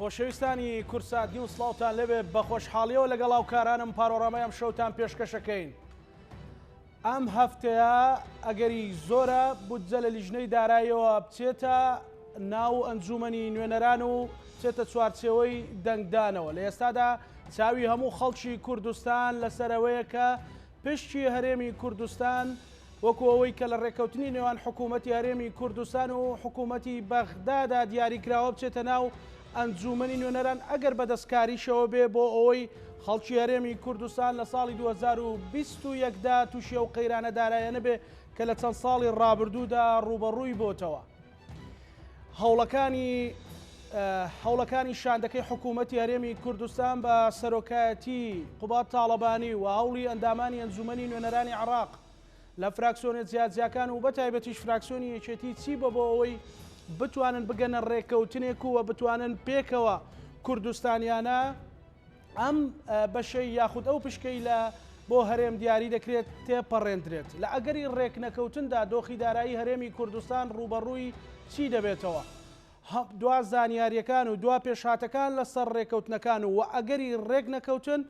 خۆشەویستانی کورسات نیوز سڵاوتان لەبێ بە خۆشحاڵیەوە لەگەڵ هاوکارانم پارۆڕامەیەم شەوتان پێشکەشەکەین. ئەم هەفتەیە ئەگەری زۆرە بودجە لە لیژنەی داراییەوە بچێتە ناو ئەنجومەنی نوێنەران و بچێتە چوارچێوەی دەنگدانەوە. لە ئێستادا چاوی هەموو خەڵکی کوردستان لەسەرەوەیە کە پشتی هەرێمی کوردستان وەکو ئەوەی کە لە ڕێکەوتنی نێوان حکوومەتی هەرێمی کوردستان و حکوومەتی بەغدادا دیاریکراوە بچێتە ناو ئەنجومەنی نوێنەران ئەگەر بەدەستکاریشەوە بێ بۆ ئەوەی خەڵکی هەرێمی کوردستان لە ساڵی 2021دا تووشی ئەو قەیرانە دارایە نەبێ کە لە چەند ساڵی ڕابردوودا ڕوبەڕووی بۆتەوە. هەوڵەکانی شاندەکەی حکوومەتی هەرێمی کوردستان بە سەرۆکایەتی قوبات تاڵەبانی و هەوڵی ئەندامانی ئەنجومەنی نوێنەرانی عێراق لە فراکسیۆنە جیاجیاکان و بەتایبەتیش فراکسیۆنی یەکێتی چی بە بۆ ئەوەی بتوانن بگەنە ڕێکەوتنێک و بتوانن پێکەوە کوردستانیانە ئەم بەشەی یاخود ئەو پشکەی لە بۆ هەرێم دیاری دەکرێت تێپەڕێندرێت. لە ئەگەری ڕێکنەکەوتندا دۆخی دارایی هەرێمی کوردستان ڕوبەڕووی چی دەبێتەوە؟ دوا زانیاریەکان و دوا پێشهاتەکان لەسەر ڕێکەوتنەکان و ئەگەری ڕێک نەکەوتن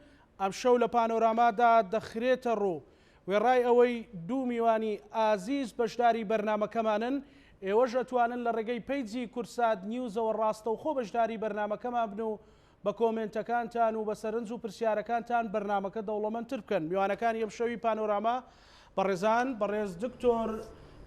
ئەم شەو لە پانۆرامادا دەخرێتە ڕوو. وێڕای ئەوەی دوو میوانی ئازیز بەشداری بەرنامەکەمانن، ئێوەش ئەتوانن لە ڕێگەی پیجی کورسات نیوزەوە ڕاستەوخۆ بەشداری بەرنامەکەمان بن و بە کۆمنتەکانتان و بە سەرنج و پرسیارەکانتان بەرنامەکە دەوڵەمەندتر بکەن. میوانەکان یەم شەوی پانۆراما بەڕێزان بەڕێز دکتۆر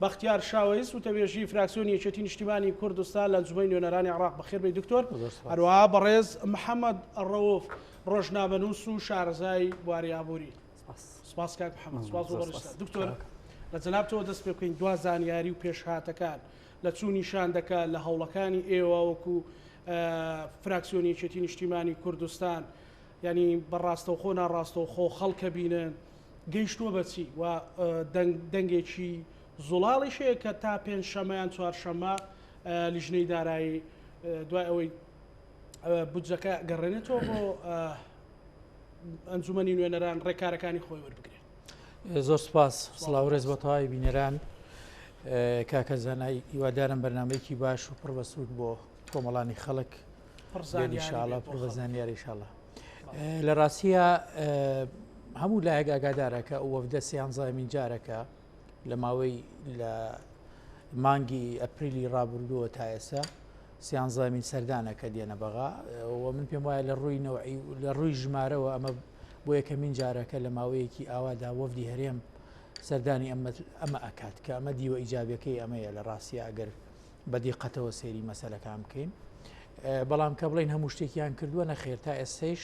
بەختیار شاوەیست وتەبێژی فراکسیۆنی یەکێتی نیشتیمانی کوردستان لە ئەنجومەنی نوێنەرانی عێراق بەخێر بێی دکتۆر. هەروەها بەڕێز محەممەد ڕەوف ڕۆژنامەنووس و شارەزای بواری ئابووری. سپاس کاک محەممەد. سپاس بۆ بەرزتان. دکتۆر لە جەنابتەوە دەست پێ بکەین دوا زانیاری و پێشهاتەکان لە چوونی شاندەکە لە هەوڵەکانی ئێوە وەکو فراکسیۆنی یەکێتی نیشتیمانی کوردستان، ینی بەڕاستەوخۆ ناڕاستەوخۆ خەڵکە بینن گەیشتووە بەچی و دەنگێکی زوڵاڵیشەیە کە تا پێنجشەمەیان چوارشەمە لیژنەی دارایی دوای ئەوەی بودجەکە گەڕێنێتەوە بۆ ئەنجومەنی نوێنەران ڕێکارەکانی خۆی وەربگرێت. زۆر سپاس. سڵاوڕێز بۆ تەواوی بینەران. کاکە زانای هیوادارم بەرنامەیەکی باش و پڕ بەسوود بۆ کۆمەڵانی خەڵک ئینشاڵڵا پڕ بە زانیار ئینشاڵڵا. لە ڕاستیە هەموو لایەک ئاگادارەکە ئەو وەفدە سیانزایمین جارەکە لە ماوەی لە مانگی ئەپریلی ڕابردووە تا ئێستا سیانزایمین سەردانەکە دێنە بەغا و من پێم وایە لە ڕووی نەوعی لە ڕووی ژمارەوە ئەمە بۆ یەکەمین جارەکە لە ماوەیەکی ئاوادا وەفدی هەرێم سەردانی ئەمە ئەکات کە ئەمە دیوە ئیجابەکەی ئەمەیە لە ڕاستیە ئەگەر بەدیقەتەوە سێری مەسەلەکان بکەین. بەڵام کە بڵین هەموو شتێکیان کردووە نەخێر تا ئێستەیش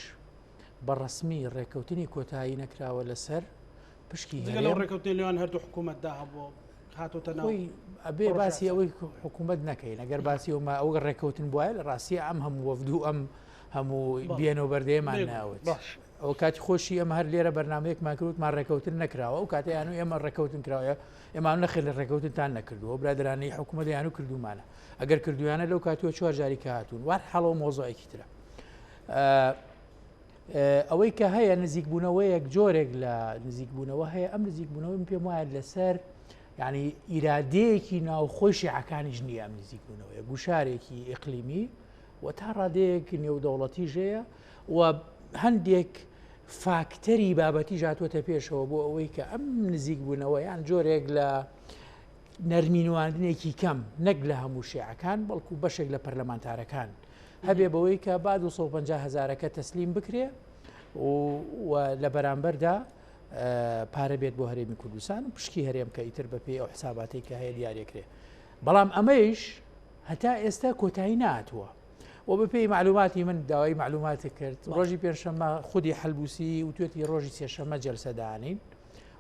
بەڕەسمی ڕێکەوتنی کۆتایی نەکراوە لەسەر پشکی لەو ڕێکەوتنی لەوان هەردوو حکوومەتدا هەبووە هاتۆتە ناوی ئەبێ باسی ئەوەی حکوومەت نەکەین ئەگەر باسی ئەومە ئەو ڕێکەوتن بواە لە ڕاستی ئەم هەموو وەفدوو ئەم هەموو بێنەوە بەردەیەمان ناوت. ئەو کاتی خۆشی ئەمە هەر لێرە بەرنمەیەکمان کردوتمان ڕێکەوتن نەکراوە و کاتیان و ئێمە ڕێکەوتن کراوە ئێمان نەخێر لە ڕێکەوتنتان نەکردووە برادرانی حکوومەتیان و کردومانە ئەگەر کردویانە لەو کاتیوە چوار جاری کە هاتوون وار حەڵەوە مۆزۆیەکی ترە. ئەوەی کە هەیە نزیکبوونەوەیەک جۆرێک لە نزیکبوونەوە هەیە ئەم نزیکبوونەوەی پێم وایە لەسەر یعنی ئیرادەیەکی ناوخۆی شیعەکانیش نییە ئەم نزیکبوونەوەیە گوشارێکی ئیقلیمی و تا ڕادەیەک نێودەوڵەتیش هەیە و هەندێک فاکتەری بابەتی هاتووەتە پێشەوە بۆ ئەوەی کە ئەم نزیکبوونەوە یان جۆرێک لە نەرمینواندنێکی کەم نەک لە هەموو شیعەکان بەڵکو بەشێک لە پەرلەمانتارەکان هەبێ بەوەی کە با 250,000ەکە تەسلیم بکرێ و لە بەرامبەردا پارە بێت بۆ هەرێمی کوردستان و پشکی هەرێم کە ئیتر بەپێی ئەو حساباتی کە هەیە دیارێکرێ. بەڵام ئەمەیش هەتا ئێستا کۆتایی ناتوە و بەپێی معلوماتی من داوای معلوماتی کرد ڕۆژی پێنجشەممە خودی حەلبوسی و توێتی ڕۆژی سێشەممە جەلسەدانین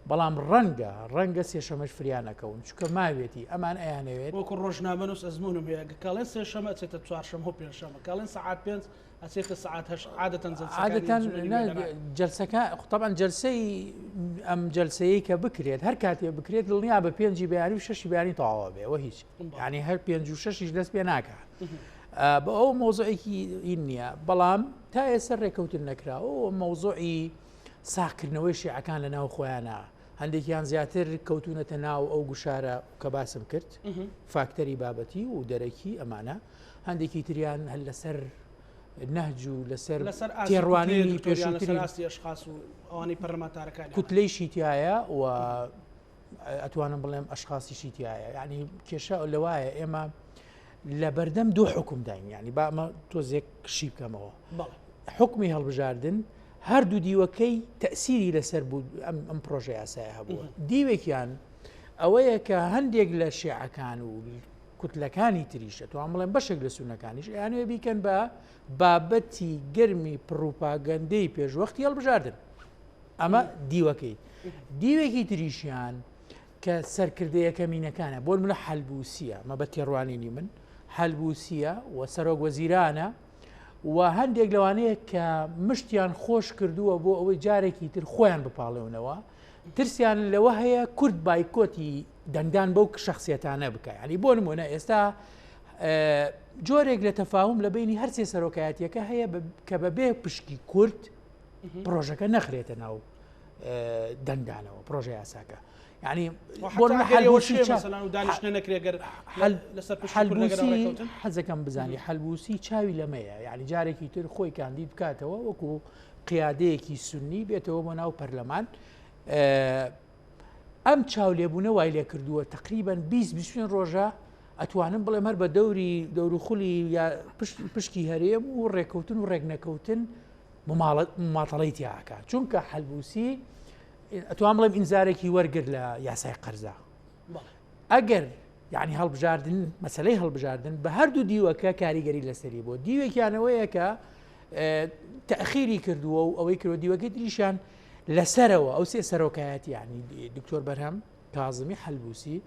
بەڵام ڕەنگە سێشەمەش فریانەکەون چکە ماوێتی ئەمان ئەیانەوێت وەکو ڕۆژنامەنووس ئەزمونم هەیە کاڵێن سێشەمە ئەچێتە چوارشەمە و پێنجشەمە کاڵێن سەعات 5 ئەچێتە سەعات 8 عادەتەن جەلسەکە طبعاً جەلسەی ئەم جەلسەیە کە بکرێت هەر کاتێ بکرێت دڵنیا بە 5 بەیانی و 6 بەیانی تەواوە بێ و هیچ یعنی هەر 5 و 6 دەست پێ ناکات بە ئەو مۆزۆعێکی این نییە. بەڵام تا ئێستا ڕێکەوتن نەکراوە مۆزۆعی ساکردنەوەی شیعەکان لە ناو خۆیانە هەندێکیان زیاتر کەوتونەتە ناو ئەو گوشارە کە باسم کرد فاکتەری بابەتی و دەرەکی ئەمانە هەندێکی تریان هەل لەسەر نهج و لەسەر تێڕوانینی پێشووتری ئەشخاص و ئەوانەی پەرلەمانتارەکان کوتلەیشی تایە و ئەتوانم بڵێم ئەشخاصیشی تایە یعنی کێشە لەوایە ئێمە لە بەردەم دوو حکومداین ینی با ئەمە تۆزێک کشی بکەمەوە حکمی هەڵبژاردن هەردوو دیوەکەی تەسیری لەسەر بوو ئەم پرۆژه یاسایە هەبووە دیوێکیان ئەوەیە کە هەندێک لە شێعەکان و کوتلەکانی تریشە تو ئەم بڵێن بەشێک لە سونەکانیش یانوێ بیکەن بە بابەتی گەرمی پروپاگەندەی پێشوەختی هەڵبژاردن ئەمە دیوەکەی دیوێکی تریشیان کە سەرکردەیە کەمینەکانە بۆ منە حەلبوسیە مە بە تێڕوانینی من حەلبوسیە و سەرۆک وەزیرانە و هەندێک لەوانەیە کە مشتیان خۆش کردووە بۆ ئەوەی جارێکی تر خۆیان بپاڵێونەوە ترسیان لەوە هەیە کورد بایکۆتی دەنگدان بەو شخصیەتانە بکە ینی بۆ نمونە ئێستا جۆرێک لە تەفاهم لە بینی هەرسێ سەرۆکایەتیەکە هەیە کە بەبێ پشکی کورد پرۆژەکە نەخرێتە ناو دەنگدانەوە پرۆژە یاساکە ینی حەزەکەم بزانانی حەلبوسی چاوی لەمەیە یعنی جارێکی تر خۆی کاندید بکاتەوە وەکو قیادەیەکی سنی بێتەوە بۆ ناو پەرلەمان ئەم چاو لێبوونە وای لێ کردووە تقریبان 20 ڕۆژە ئەتوانم بڵێم هەر بە دەوروخولی یا پشکی هەرێم و ڕێکەوتن و ڕێک نەکەوتن مماڵەی تیاکە چونکە حەلبوسی ئەتوان بڵێم ئینزارێکی وەرگر لە یاسای قەرزە ئەگەر یعنی هەڵبژاردن مەسەلەی هەڵبژاردن بە هەردوو دیوەکە کاریگەری لەسەری بۆ دیوێکیانەوەیە کە تەخیری کردووە و ئەوەی کردوە دیوەکەی تریشان لەسەرەوە ئەو سێ سەرۆکایەتی ینی دکتۆر بەرهەم کاظمی حەلبوسی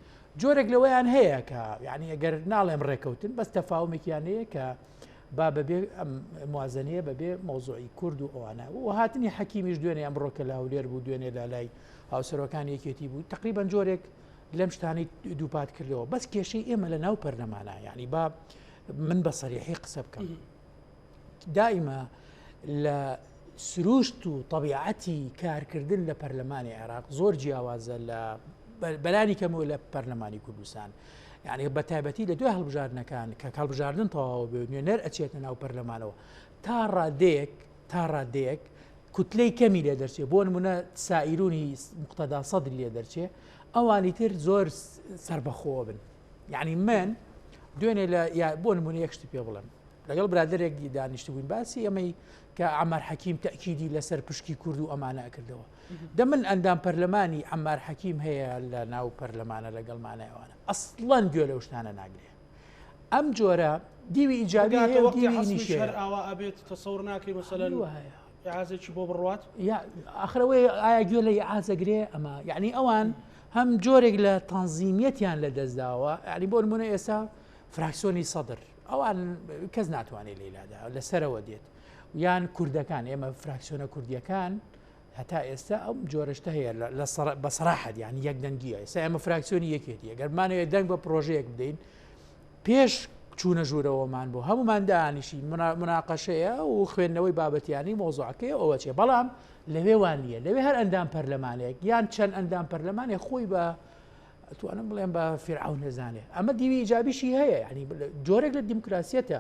جۆرێک لەوەیان هەیە کە یعنی ئەگەر ناڵێم ڕێکەوتن بەس تەفاومێکیان هەیە کە با بەبێ موازنەیە بەبێ مۆزوعی کورد و ئەوانە و هاتنی حەکیمیش دوێنێ ئەمڕۆکە لە هەولێر بوو دوێنێ لە لای هاوسەرۆکان یەکێتی بوو تقریبان جۆرێک لەم شتانی دووپات کردەوە بەس کێشەی ئێمە لە ناو پەرلەمانە یعنی با من بە سەریحی قسە بکەم دائیمە لە سروشت و طبیعەتی کارکردن لە پەرلەمانی عێراق زۆر جیاوازە لە بەلانی کەمەوە لە پەرلەمانی کوردستان یعنی بە تایبەتی لە دوای هەڵبژاردنەکان کە هەڵبژاردن تەواو بێ نوێنەر ئەچێتە ناو پەرلەمانەوە تا ڕادەیەک کوتلەی کەمی لێ دەرچێت بۆ نمونە سائیرونی مقتەدا سەدر لێ دەرچێت ئەوانی تر زۆر سربەخۆ بن یعنی من دوێنێ لە بۆ نمونە یەکشتی پێ بڵێم لەگەڵ برادێک دانیشت بووین باسی ئەمەی کە عەمار حەکیم تەکیدی لەسەر پشکی کورد و ئەمانە ئەکردەوە دە من ئەندام پەرلەمانی عەمار حەکیم هەیە لە ناو پەرلەمانە لەگەڵمانەوەوانە ئەسڵەن گوێ لەو شتانە ناگرێ ئەم جۆرە دیوی ئیجابی ئاوا ئەبێت تەسەور ناکەی مەسەلەن ئیعازێکی بۆ بڕوات یا ئاخرەوەی ئایا گوێ لە ئیعازەگرێ ئەمە یعنی ئەوان هەم جۆرێک لە تەنزیمیەتیان لە دەستداوە یعنی بۆ نمونە ئێستا فراکسیۆنی سەدر ئەوان کەس ناتوانێت لێلادا لەسەرەوە دێت یان کوردەکان ئێمە فراکسیۆنە کوردیەکان هەتا ئێستا ئەم جۆرەشتە هەیە بە سەراحەت یعنی یەک دەنگیە ئێستا ئێمە فراکسیۆنی یەکێتی ئەگەرمانەوێت دەنگ بە پرۆژەیەک بدەین پێش چوونە ژوورەوەمان بۆ هەمومان دانیشی مناقەشەیە و خوێندنەوەی بابەتیانی مۆزوعەکەی ئەوە چێ بەڵام لەوێ وان نیە لەوێ هەر ئەندام پەرلەمانێک یان چەند ئەندام پەرلەمانێک خۆی بە توانم بڵێم بە فیرعون نەزانێ ئەمە دیوی ئیجابیشی هەیە ینی جۆرێک لە دیموکراسیەتە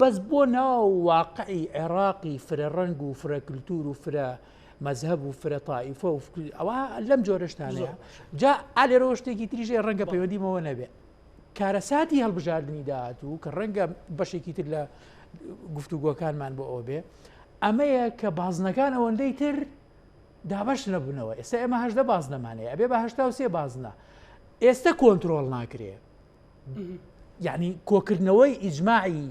بەس بۆ ناو واقعی عێراقی فرە ڕەنگ و فرە کللتور و فرە مەذهب و فرە تائیفە و ئەوە لەم جۆرەشتانەیە جا ئالێرەوە شتێکی تریژێ ڕەنگە پەیوەندیمەوە نەبێ کارەساتی هەڵبژاردننی داهات و کە ڕەنگە بەشێکی تر لە گفتوگۆکانمان بۆ ئەوە بێ ئەمەیە کە بازنەکان ئەوەندەی تر دابش نەبوونەوە ئێستا ئێمە هەشدە بازنەمانەیە ئەبێ بە هەشتا و سێ بازنە ئێستا کۆنتترۆل ناکرێ یعنی کۆکردنەوەی ئیجماعی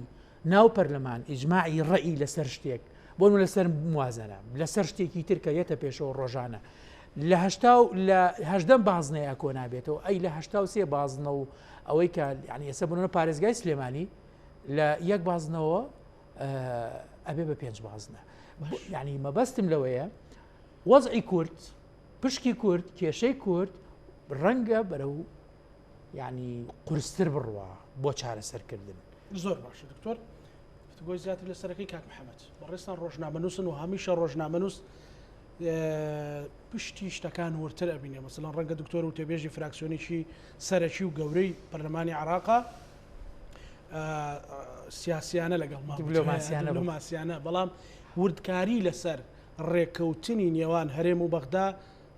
ناو پەرلەمان ئیجماعی ڕەئی لەسەر شتێک بۆ لەسەر موازنە لەسەر شتێکی ترکەیەتە پێشەوە ڕۆژانە لە هەشدەم بازنەیە کۆ نابێتەوە ئەی لە هەشتا و سێ بازنە و ئەوەی کە ینی ئێستا بوونە پارێزگای سلێمانی لە یەک بازنەوە ئەبێ بە 5 بازنە ینی مەبەستم لەوەیە وەزعی کورد پشکی کورد کێشەی کورد ڕەنگە بەرەو ینی قورستر بڕوە بۆ چارەسەرکردن زۆر باشە دکتۆر گۆی زیاتر لەسەرەکەی کاک محەممەد بەڕێستان ڕۆژنامەنووسن و هەمیشە ڕۆژنامەنووس پشتی شتەکان ورتر ئەبینێ مەسەڵەن ڕەنگە دکتۆر و تێبێژی فراکسیۆنێکی سەرەکی و گەورەی پەرلەمانی عێراقا سیاسیانە لەگەڵ دیپلۆماسیانە بەڵام وردکاری لەسەر ڕێککەوتنی نێوان هەرێم و بەغدا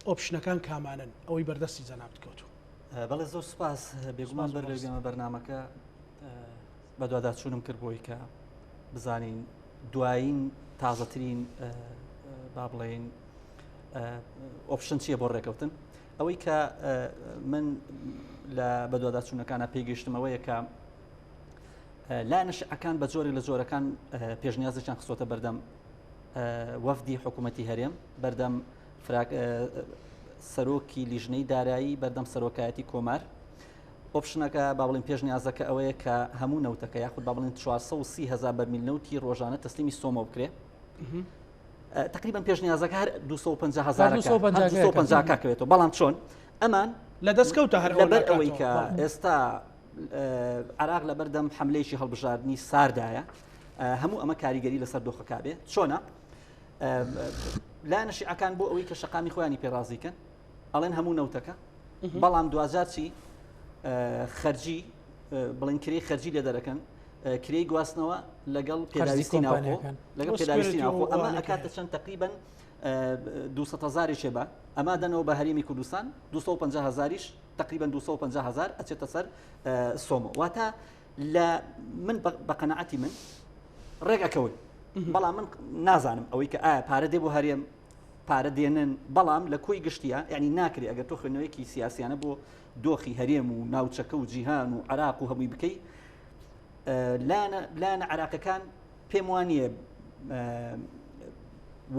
ئۆپشنەکان کامانن ئەوەی بەردەستی جەناب بکەوتو. بەڵێ زۆر سوپاس بێگومان بەر لەگەمە بەرنامەکە بە دوواداچوونم کرد بۆی کە بزانین دوایین تازەترین با بڵێن ئۆپشن چییە بۆ ڕێکەوتن. ئەوەی کە من لە بە دوواداچوونەکانە پێیگەشتمەوەیە کە لایەنەشعەکان بە جۆرێک لە جۆرەکان پێشنیازیان خستۆتە بەردەم وەفدی حکوومەتی هەرێم، بەردەم سەرۆکی لیژنەی دارایی، بەردەم سەرۆکایەتی کۆمار. ئۆپشنەکە با بڵین پێشنیازەکە ئەوەیە کە هەموو نەوتەکە یاخود با بڵین 430,000 بەرمیل نەوتی ڕۆژانە تەسلیمی سۆمە بکرێ. تقریبا پێشنیازەکە هەر 250,000 کاکەوێتەوە. بەڵام چۆن ئەمان لە دەستکەوتە هەر لەبەر ئەوەی کە ئێستا عراق لە بەردەم حملەیەکی هەڵبژاردننی ساردایە، هەموو ئەمە کاریگەری لەسەر دۆخەکە بێ. چۆنە لایەنەشیعەکان بۆ ئەوەی کە شەقامی خۆیانی پێڕازیکەن ئەڵێن هەموو نەوتەکە، بەڵام دوجار چی خەرجی بڵین کرێی خەرجی لێ دەرەکەن، کرێی گواستنەوە لەگەڵ پێداویستی ناوخۆ لەگەڵ پێداویستی ناوخۆ. ئەمە ئەکاتە چەند تقریبا 200,000 شێبە ئەما دەنەوە بە هەرێمی کوردستان، 250,000 تقریبا 250,000 ئەچێتە سەر سۆمە. واتە لە من بە قەنەعەتی من ڕێگەکەون. بەڵام من نازانم ئەوەی کە ئایا پارە دێ بۆ هەرێم پارە دێنن، بەڵام لە کۆی گشتیە یعنی ناکرێت ئەگەر تۆ خوێنەوەیەکی سیاسیانە بۆ دۆخی هەرێم و ناوچەکە و جیهان و عراق و هەمووی بکەی، لایەنە عراقەکان پێم وانییە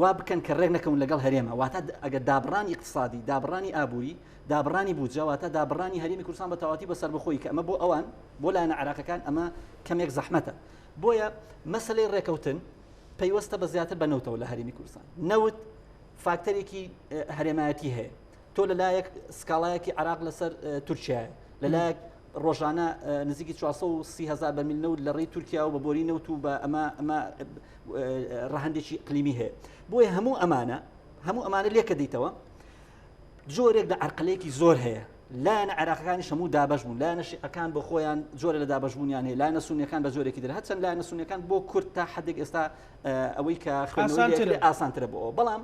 وا بکەن کە ڕێک نەکەون لەگەڵ هەرێمە. واتە ئەگەر دابڕانی اقتصادی، دابڕانی ئابووری، دابڕانی بودجە، واتە دابڕانی هەرێمی کوردستان بە تەواتی بەسەر بەخۆی کە ئەمە بۆ ئەوان بۆ لایەنە عراقەکان ئەمە کەمێک زەحمەتە. بۆیە مەسەلەی ڕێکەوتن پەیوەستە بە زیاتر بە نەوتەوە لە هەرێمی کوردستان. نەوت فاکتەرێکی هەرێمایەتی هەیە. تۆ لەلایەک سکاڵایەکی عراق لەسەر تورکیایە، لەلایەک ڕۆژانە نزیکی 430,000 بەرمیل نەوت لە ڕێی تورکیا و بە بۆری نەوت و بە ئەمە ڕەهەندێکی ئیقلیمی هەیە. بۆیە هەموو ئەمانە لێکە دیتەوە جۆرێک لە عەرقلەیەکی زۆر هەیە. لایەنە عێراقیەکانی هەموو دابەش بوون، لایەنەشیعەکان بۆ خۆیان جۆرە لە دابەشبوونیان هەیە، لایەنە سونیەکان بە جۆرێکی در هەرچەند لایەنە سونیەکان بۆ کورد تا حدێک ئێستا ئەوەی کە خوێندنەوەی ئاسانترە بۆ ئەوە. بەڵام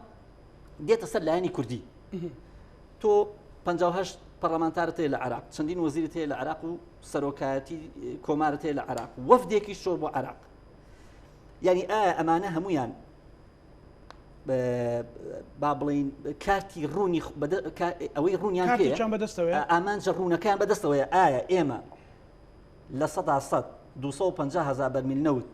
دێتە سەر لایەنی کوردی. تۆ 58 پەرلەمانتارت هەیە لە عێراق، چەندین وەزیرت هەیە لە عێراق و سەرۆکایەتی کۆمارت هەیە لە عێراق، وەفدێکی شۆ بۆ عێراق. یعنی ئایا ئەمانە هەمویان با بڵین کارتی ڕوونی ئەوەی ڕوونیان پێ ئامانجە ڕوونەکان بەدەستەوەیە. ئایا ئێمە لە 100 250,000 بەرمیل نەوت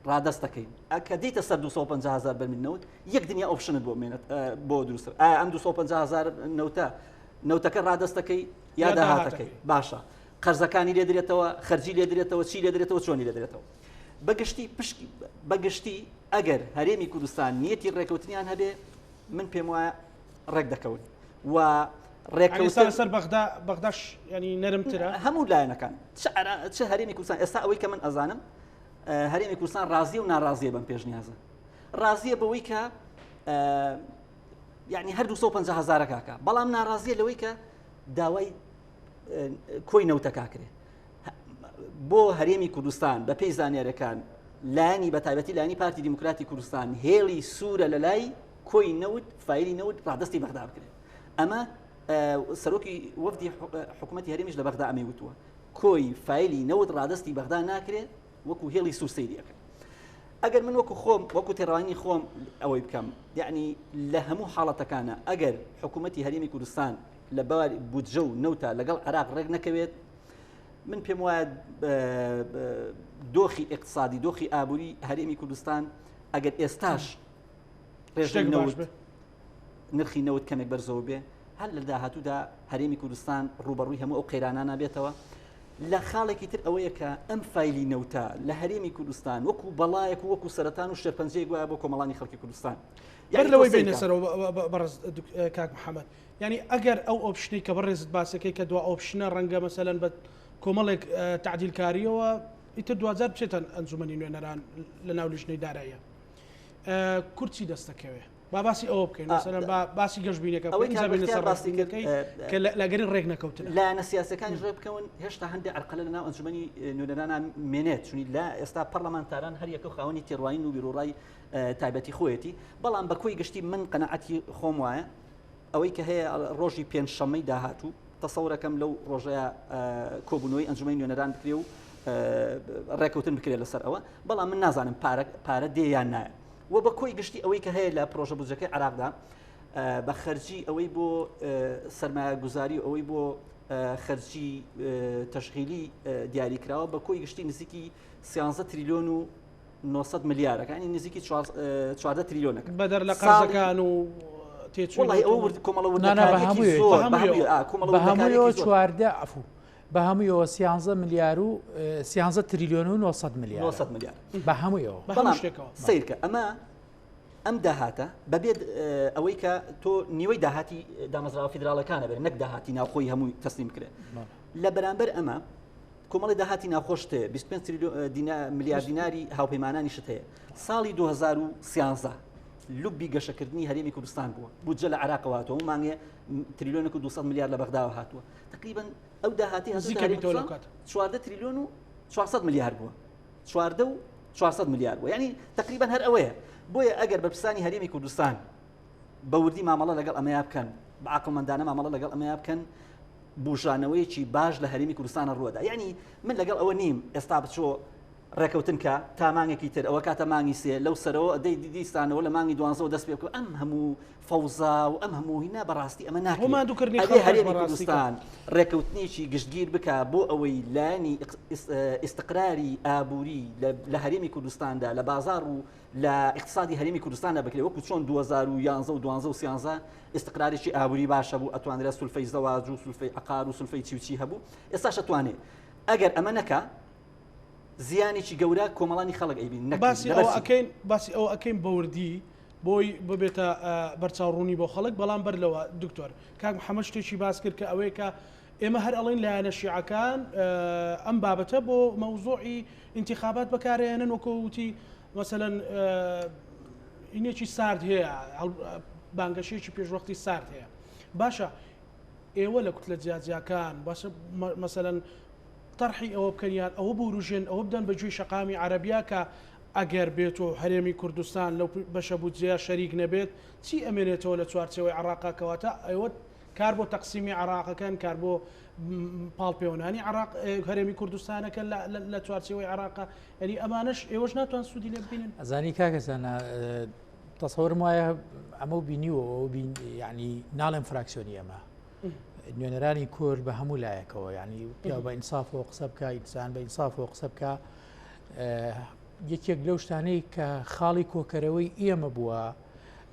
ڕادەست دەکەین، ئەکە دیتە سەر 250,000 بەرمیل نەوت یەک دنیا ئۆپشنت بۆ مێنێت بۆ دروستتر. ئایا ئەم 250,000 نەوتەکە ڕادەست دەکەی یا داهاتەکەی؟ باشە قەرزەکانی لێ درێتەوە، خەرجی لێ درێتەوە، چی لێ درێتەوە، چۆنی لێ درێتەوە. بەگشتی ئەگەر هەرێمی کوردستان نیەتی ڕێکەوتنیان هەبێ من پێم وایە ڕێک دەکەون و ڕێکەوتن سەر بەغداش ینی نەرمترە هەموو لایەنەکان چ هەرێمی کوردستان. ئێستا ئەوەی کە من ئەزانم هەرێمی کوردستان ڕازیە و ناڕازیە بەم پێشنیازە. ڕازیە بەوەی کە یعنی هەر 250,000 کاکە، بەڵام ناڕازیە لەوەی کە داوای کۆی نەوتەکاکرێ بۆ هەرێمی کوردستان بە پێی زانیاریەکان. لایەنی بە تایبەتی لایەنی پارتی دیموکراتی کوردستان هێڵی سوورە لە لای کۆی نەوت، فایلی نەوت ڕادەستی بەغدا بکرێت. ئەمە سەرۆکی وەفدی حکوومەتی هەرێمیش لە بەغدا ئەمەی وتووە کۆی فایلی نەوت ڕادەستی بەغدا ناکرێت وەکو هێڵی سوور سەیریەکە. ئەگەر من وەکو خۆم وەکو تێڕوانی خۆم ئەوەی بکەم، یعنی لە هەموو حاڵەتەکانە ئەگەر حکوومەتی هەرێمی کوردستان لە باری بودجە و نەوتە لەگەڵ عێراق ڕێک نەکەوێت، من پێم وایە دۆخی اقتصادی، دۆخی ئابووری هەرێمی کوردستان ئەگەر ئێستاش نرخی نەوت کەمێک بەرزەوە بێ، هەر لە داهاتوودا هەرێمی کوردستان ڕوبەڕووی هەموو ئەو قەیرانانە بێتەوە. لە خاڵێکی تر ئەوەیە کە ئەم فایلی نەوتە لە هەرێمی کوردستان وەکو بەڵایەک و وەکو سەرەتان و شێرپەنجەیەک وایە بۆ کۆمەڵانی خەڵکی کوردستان. لەوەی بینە سەرەوە بەڕێز کاک محەممەد، ینی ئەگەر ئەو ئۆپشنەی کە بەڕێزت باسەکەی کە دو ئۆپشنە ڕەنگە مەسەلەن بە کۆمەڵێک تعدیلکاریەوە ئیتر دوزار بچێتن ئەنجومەنی نوێنەران لە ناو لیژنەی داراییە، کورد چی دەست دەکەوێت؟ با باسی ئەوە بکەین مثلا باسی گەشتبینەکە کە لاگەری ڕێک نەکەوتن لایەنە سیاسەکانی ڕێ بکەون هێشتا هەندێک عرقلە لەناو ئەنجومەنی نوێنەرانە مێنێت چونی لا ئێستا پەرلەمانتاران هەر یەکە خاوەنی تێڕوانین و بیرۆڕای تایبەتی خۆیەتی بەڵام بە کۆی گشتی من قەنەعەتی خۆم وایە ئەوەی کە هەیە ڕۆژی پێنجشەممەی داهاتوو تەسەورەکەم لەو ڕۆژەیە کۆبوونەوەی ئەنجومەی نوێنەران بکرێ و ڕێکەوتن بکرێت لەسەر ئەوە بەڵام من نازانم پارە دێیان نایە و بە کۆی گشتی ئەوەی کە هەیە لە پرۆژە بودجەکەی عراقدا بە خەرجی ئەوەی بۆ سەرمایە گوزاری ئەوەی بۆ خەرجی تەشغیلی دیاریکراوە بە کۆی گشتی نزیکی 13 تریلیۆن و 900 ملیارەکانی نزیکی 14 تریلیۆنەکە بەدەر لە قەرزەکان و بە هەموویەوە 13 ملیار و 13 تریلیۆن و 900 ملیار بە هەموویەوە سیرکە ئەمە ئەم داهاتە بەبێت ئەوەی کە تۆ نیوەی داهاتی دامەزراوە فیدراڵەکانە بێت نەک داهاتی ناوخۆی هەمووی تەسلیم کرێت لە بەرامبەر ئەمە کۆمەڵی داهاتی ناخۆشتێ 25 ملیار دیناری هاوپەیمانانی شت هەیە ساڵی 2013 لوبی گەشەکردنی هەرێمی کوردستان بووە بودجە لە عراقەواتەوە و مانگێ تریلیۆنێک و 200 ملیار لە بەغداوە هاتووە تقریبا ئەو داهاتی 14 تریلیۆن و 400 ملیار بووە 14 و 400 ملیار بووە یعنی تقریبا هەر ئەوەیە بۆیە ئەگەر بەرپرسانی هەرێمی کوردستان بەوردی مامەڵە لەگەڵ ئەمەیا بکەن بە عەقڵمەندانە مامەڵە لەگەڵ ئەمەیا بکەن بوژانەوەیکی باش لە هەرێمی کوردستانە ڕووەدا یعنی من لەگەڵ ئەوە نیم ئێستا بچۆ ڕێکەوتن کە تا مانگێکی تر ئەوە کاتە مانگی سێ لەو سەرەوە دەی دیستانەوە لە مانگی 12 دەست پێ بکە ئەم هەموو فەوزا و ئەم هەموو هینا بەڕاستی ئەمە ناکرێت هەرێمی کوردستان ڕێکەوتنێکی گشتگیر بکە بۆ ئەوەی لایەنی ئیستقراری ئابووری لە هەرێمی کوردستاندا لە بازار و لە اقتصادی هەرێمی کوردستاندا بکرێت وەکو چۆن 2011 و 2013 ئیستقرارێکی ئابووری باشە بوو ئەتوانرێت سولفەی زەواج و سولفەی عقار و سولفەی چی هەبوو ئێستاش ئەتوانێت ئەگەر ئەمە نەکە زیانێکی گەورە کۆمەڵانی خەڵک ئەیبین باسی ئەو ئەەکەین بەوردی بۆی ببێتە بەرچاوڕوونی بۆ خەڵک بەڵام بەر لەوە دکتۆر کاک محەممەد شتێکی باس کرد کە ئەوەیە کە ئێمە هەر ئەڵێن لایەنە شیعەکان ئەم بابەتە بۆ مەوزوعی انتخابات بەکارهێنن وەکوتی مەسەلەن ئینێکی سارد هەیە بانگەشەیەکی پێشوەختی سارد هەیە باشە ئێوە لە کوتلە جیاجیاکان باشە مەسەلەن طرحی ئەوە بکەنیان ئەوە بروژێن ئەوە بدەن بەگوێی شەقامی عەرەبیا کە ئەگەر بێت و هەرێمی کوردستان لەو بەشە بودجەیە شەریک نەبێت چی ئەمێنێتەوە لە چوارچەوەی عێراق کەواتە ئەوە کار بۆ تەقسیمی عێراقەکەن کار بۆ پاڵپەیوەنانی عێراق هەرێمی کوردستانەکە لە چوارچەوەی عێراقا یعنی ئەمانەش ئێوەش ناتوان سوودی لێ ببینن ئەزانی کاکەسانە تەسەورم وایە ئەمە بینیوە یعنی ناڵێم فراکسیۆنی ئەمە نوێنەرانی کورد بە هەموو لایەکەوە ینی پیا بە ئینساف و قسە بکە ئینسان بە ئینساف و قسە بکە یەکێک لەو شتانەی کە خاڵی کۆکەرەوەی ئێمە بووە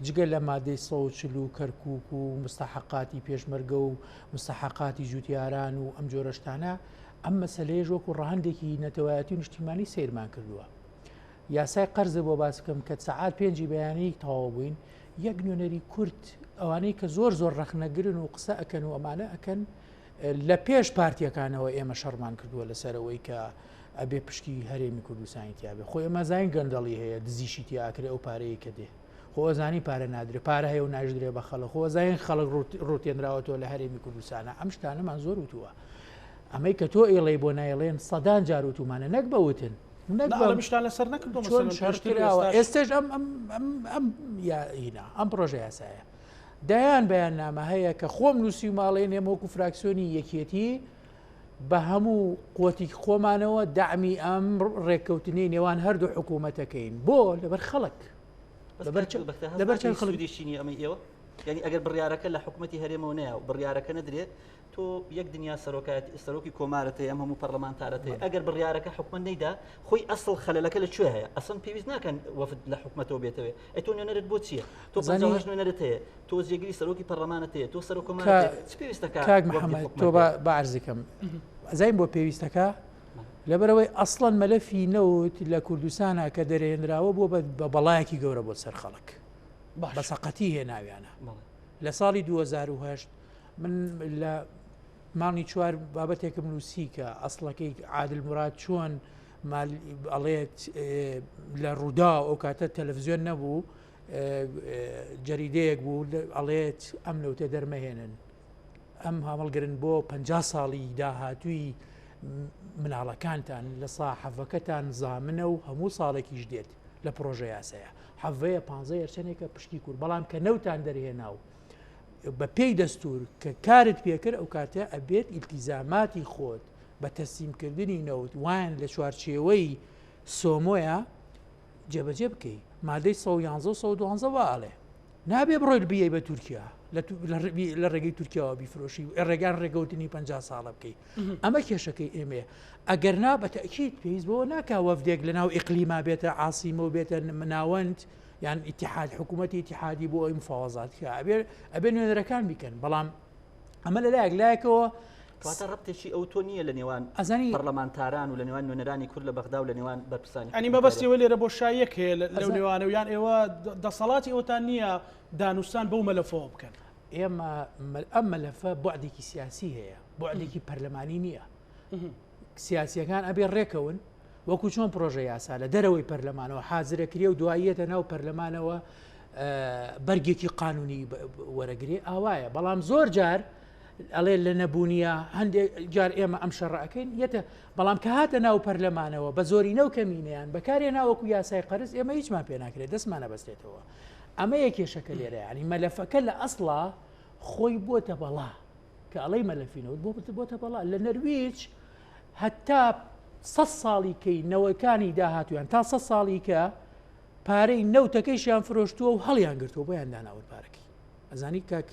جگە لە مادەی 140 و کەرکووک و مستحقاتی پێشمەرگە و مستحقاتی جوتیاران و ئەم جۆرە شتانە ئەم مەسەلەیە وەکو ڕەهەندێکی نەتەوایەتی و نیشتیمانی سیرمان کردووە یاسای قەرزە بۆ باس بکەم کە سەعات 5 بەیانی تەواو بووین یەک نوێنەری کورد ئەوانەی کە زۆر ڕەخنەگرن و قسە ئەکەن و ئەمانە ئەکەن لە پێش پارتیەکانەوە ئێمە شەڕمان کردووە لەسەرەوەی کە ئەبێ پشکی هەرێمی کوردستانی تیاابێ خۆی ئەمە زین گەندەڵی هەیە دزیشی تیاکرێ ئەو پارەیە کە دێ خۆزانی پارە نادرێت پارە هەیە و ناژدرێ بە خەڵک خۆ زین خەڵک ڕوتێنراوەتەوە لە هەرێمی کوردستانە ئەم شتانەمان زۆر وتووە ئەمەی کە تۆ ئێڵێ بۆ نایڵێن سەدان جار وتومانە نەک بەوتن شتان لەسەر نەکردەوە ئێستش ئەم پرۆژه یاسایە دایان بەیان نامە هەیە کە خۆم نووسی و ماڵێن ئێمە وەکو فراکسیۆنی یەکێتی بە هەموو قوتی خۆمانەوە دامی ئەم ڕێککەوتنی نێوان هەردوو حکوومەتەکەین بۆ لەبەر خەڵک لەبەر چەند خەڵکیشینی ئەمە ئێوە یعنی ئەگەر بڕیارەکە لە حکوومەتی هەرێمەوە نەیە و بڕیارەکە نەدرێت تۆ یەک دنیا سەرۆکی کۆمارەتەیە ئەم هەموو پەرلەمانتارەتەیە ئەگەر بڕیارەکە حکومەت نەیدا خۆی ئەسڵ خەلەلەکە لەکوێ هەیە ئەسڵ پێویست ناکەن وەفد لە حکوومەتەوە بێتەوە تۆ نوێنەرت بۆ چییە تۆ نوێنەرت هەیە تۆ جێگیری سەرۆکی پەرلەمانت هەیە تۆ سەرۆک کۆمارەت پێویستەکە کاک محەممەد تۆ بەعرزەکەم زین بۆ پێویستەکە لەبەرەوەی ئەسڵەن مەلەفی نەوت لە کوردستانە کە دەرێنراوە بۆ بە بەڵایەکی گەورە بۆ سەر خەڵک بەسەقەتی هێناویانە لە ساڵی 2010 من لە ماڵی چوار بابەتێکم نووسی کە ئەسڵەکەی عادل مراد چۆن ئەڵێت لە ڕوودا ئەو کاتە تەلەڤیزیۆن نەبوو جەریدەیەک بوو ئەڵێت ئەم نەوتە دەرمەهێنن ئەم هەمەڵگرن بۆ 50 ساڵی داهاتووی مناڵەکانتان لە ساحەفەکەتان زامنە و هەموو ساڵێکیش دێت لە پرۆژە یاسەیە حەڤەیە 15 چەندێکە پشتی کورد بەڵام کە نەوتان دەرهێنا و بە پێی دەستور کە کارت پێکرد ئەو کاتە ئەبێت ئیلتیزاماتی خۆت بە تەسلیمکردنی نەوت وان لە چوارچێوەی سۆمۆیە جێبەجێ بکەیت مادەی 111 112 ئاڵێ نابێ بڕۆیت بیەی بە تورکیا لە ڕێگەی تورکیاوە بیفرۆشی ڕێگان ڕێگەوتنی 50 ساڵە بکەیت ئەمە کێشەکەی ئێمێ ئەگەر نا بە تەکیید پێویست بۆ ناکا وەفدێک لە ناو ئیقلیما بێتە عاسیمە و بێتە ناوەند یان ئیتحاد حکوومەتی ئیتحادی بۆ ئەوی مفاوەزاتکە ئەبێ نوێنەرەکان بیکەن بەڵام ئەمە لەلایەک لایەکەوە کاتە ڕەبتێکی ئەو تۆ نییە لە نێوان ئەزانی پەرلەمانتاران و لە نێوان نوێنەرانی کورد لە بەغدا و لە نێوان بەرپرسانی ئەنی مەبەستیەوە لێرە بۆ شایەک هەیە لەو نێوانەوەیان ئێوە دەسەڵاتی ئەوتان نییە دانوستان بەو مەلەفەوە بکەن ئێمە ئەم مەلەفە بوعدێکی سیاسی هەیە بوعدێکی پەرلەمانی نییە سیاسیەکان ئەبێ ڕێکەون وەکو چۆن پرۆژە یاسا لە دەرەوەی پەرلەمانەوە حازرەکرێ و دواییەتە ناو پەرلەمانەوە بەرگێکی قانونی وەرەگرێ ئاوایە بەڵام زۆر جار ئەڵێ لە نەبوونیە هەندێک جار ئێمە ئەم شەڕەکەین یەتە بەڵام کە هاتە ناو پەرلەمانەوە بە زۆرینە و کەمینەیان بەکارێ ناوەکو یاسای قەرز ئێمە هیچمان پێ ناکرێت دەستمانە بەستێتەوە ئەمە یەکێشەکە لێرە ینی مەلەفەکە لە ئەسڵا خۆی بۆتە بەڵا کە ئەڵەی مەلەفینەوە بۆتە بەڵا لە نەرویج هەتا 100 ساڵی کەی نەوەکانی داهاتویان تا 100 ساڵی کە پارەی نەوتەکەیشیان فرۆشتووە و هەڵیان گرتووە بۆیان داناوت پارەکەی ئەزانی کاک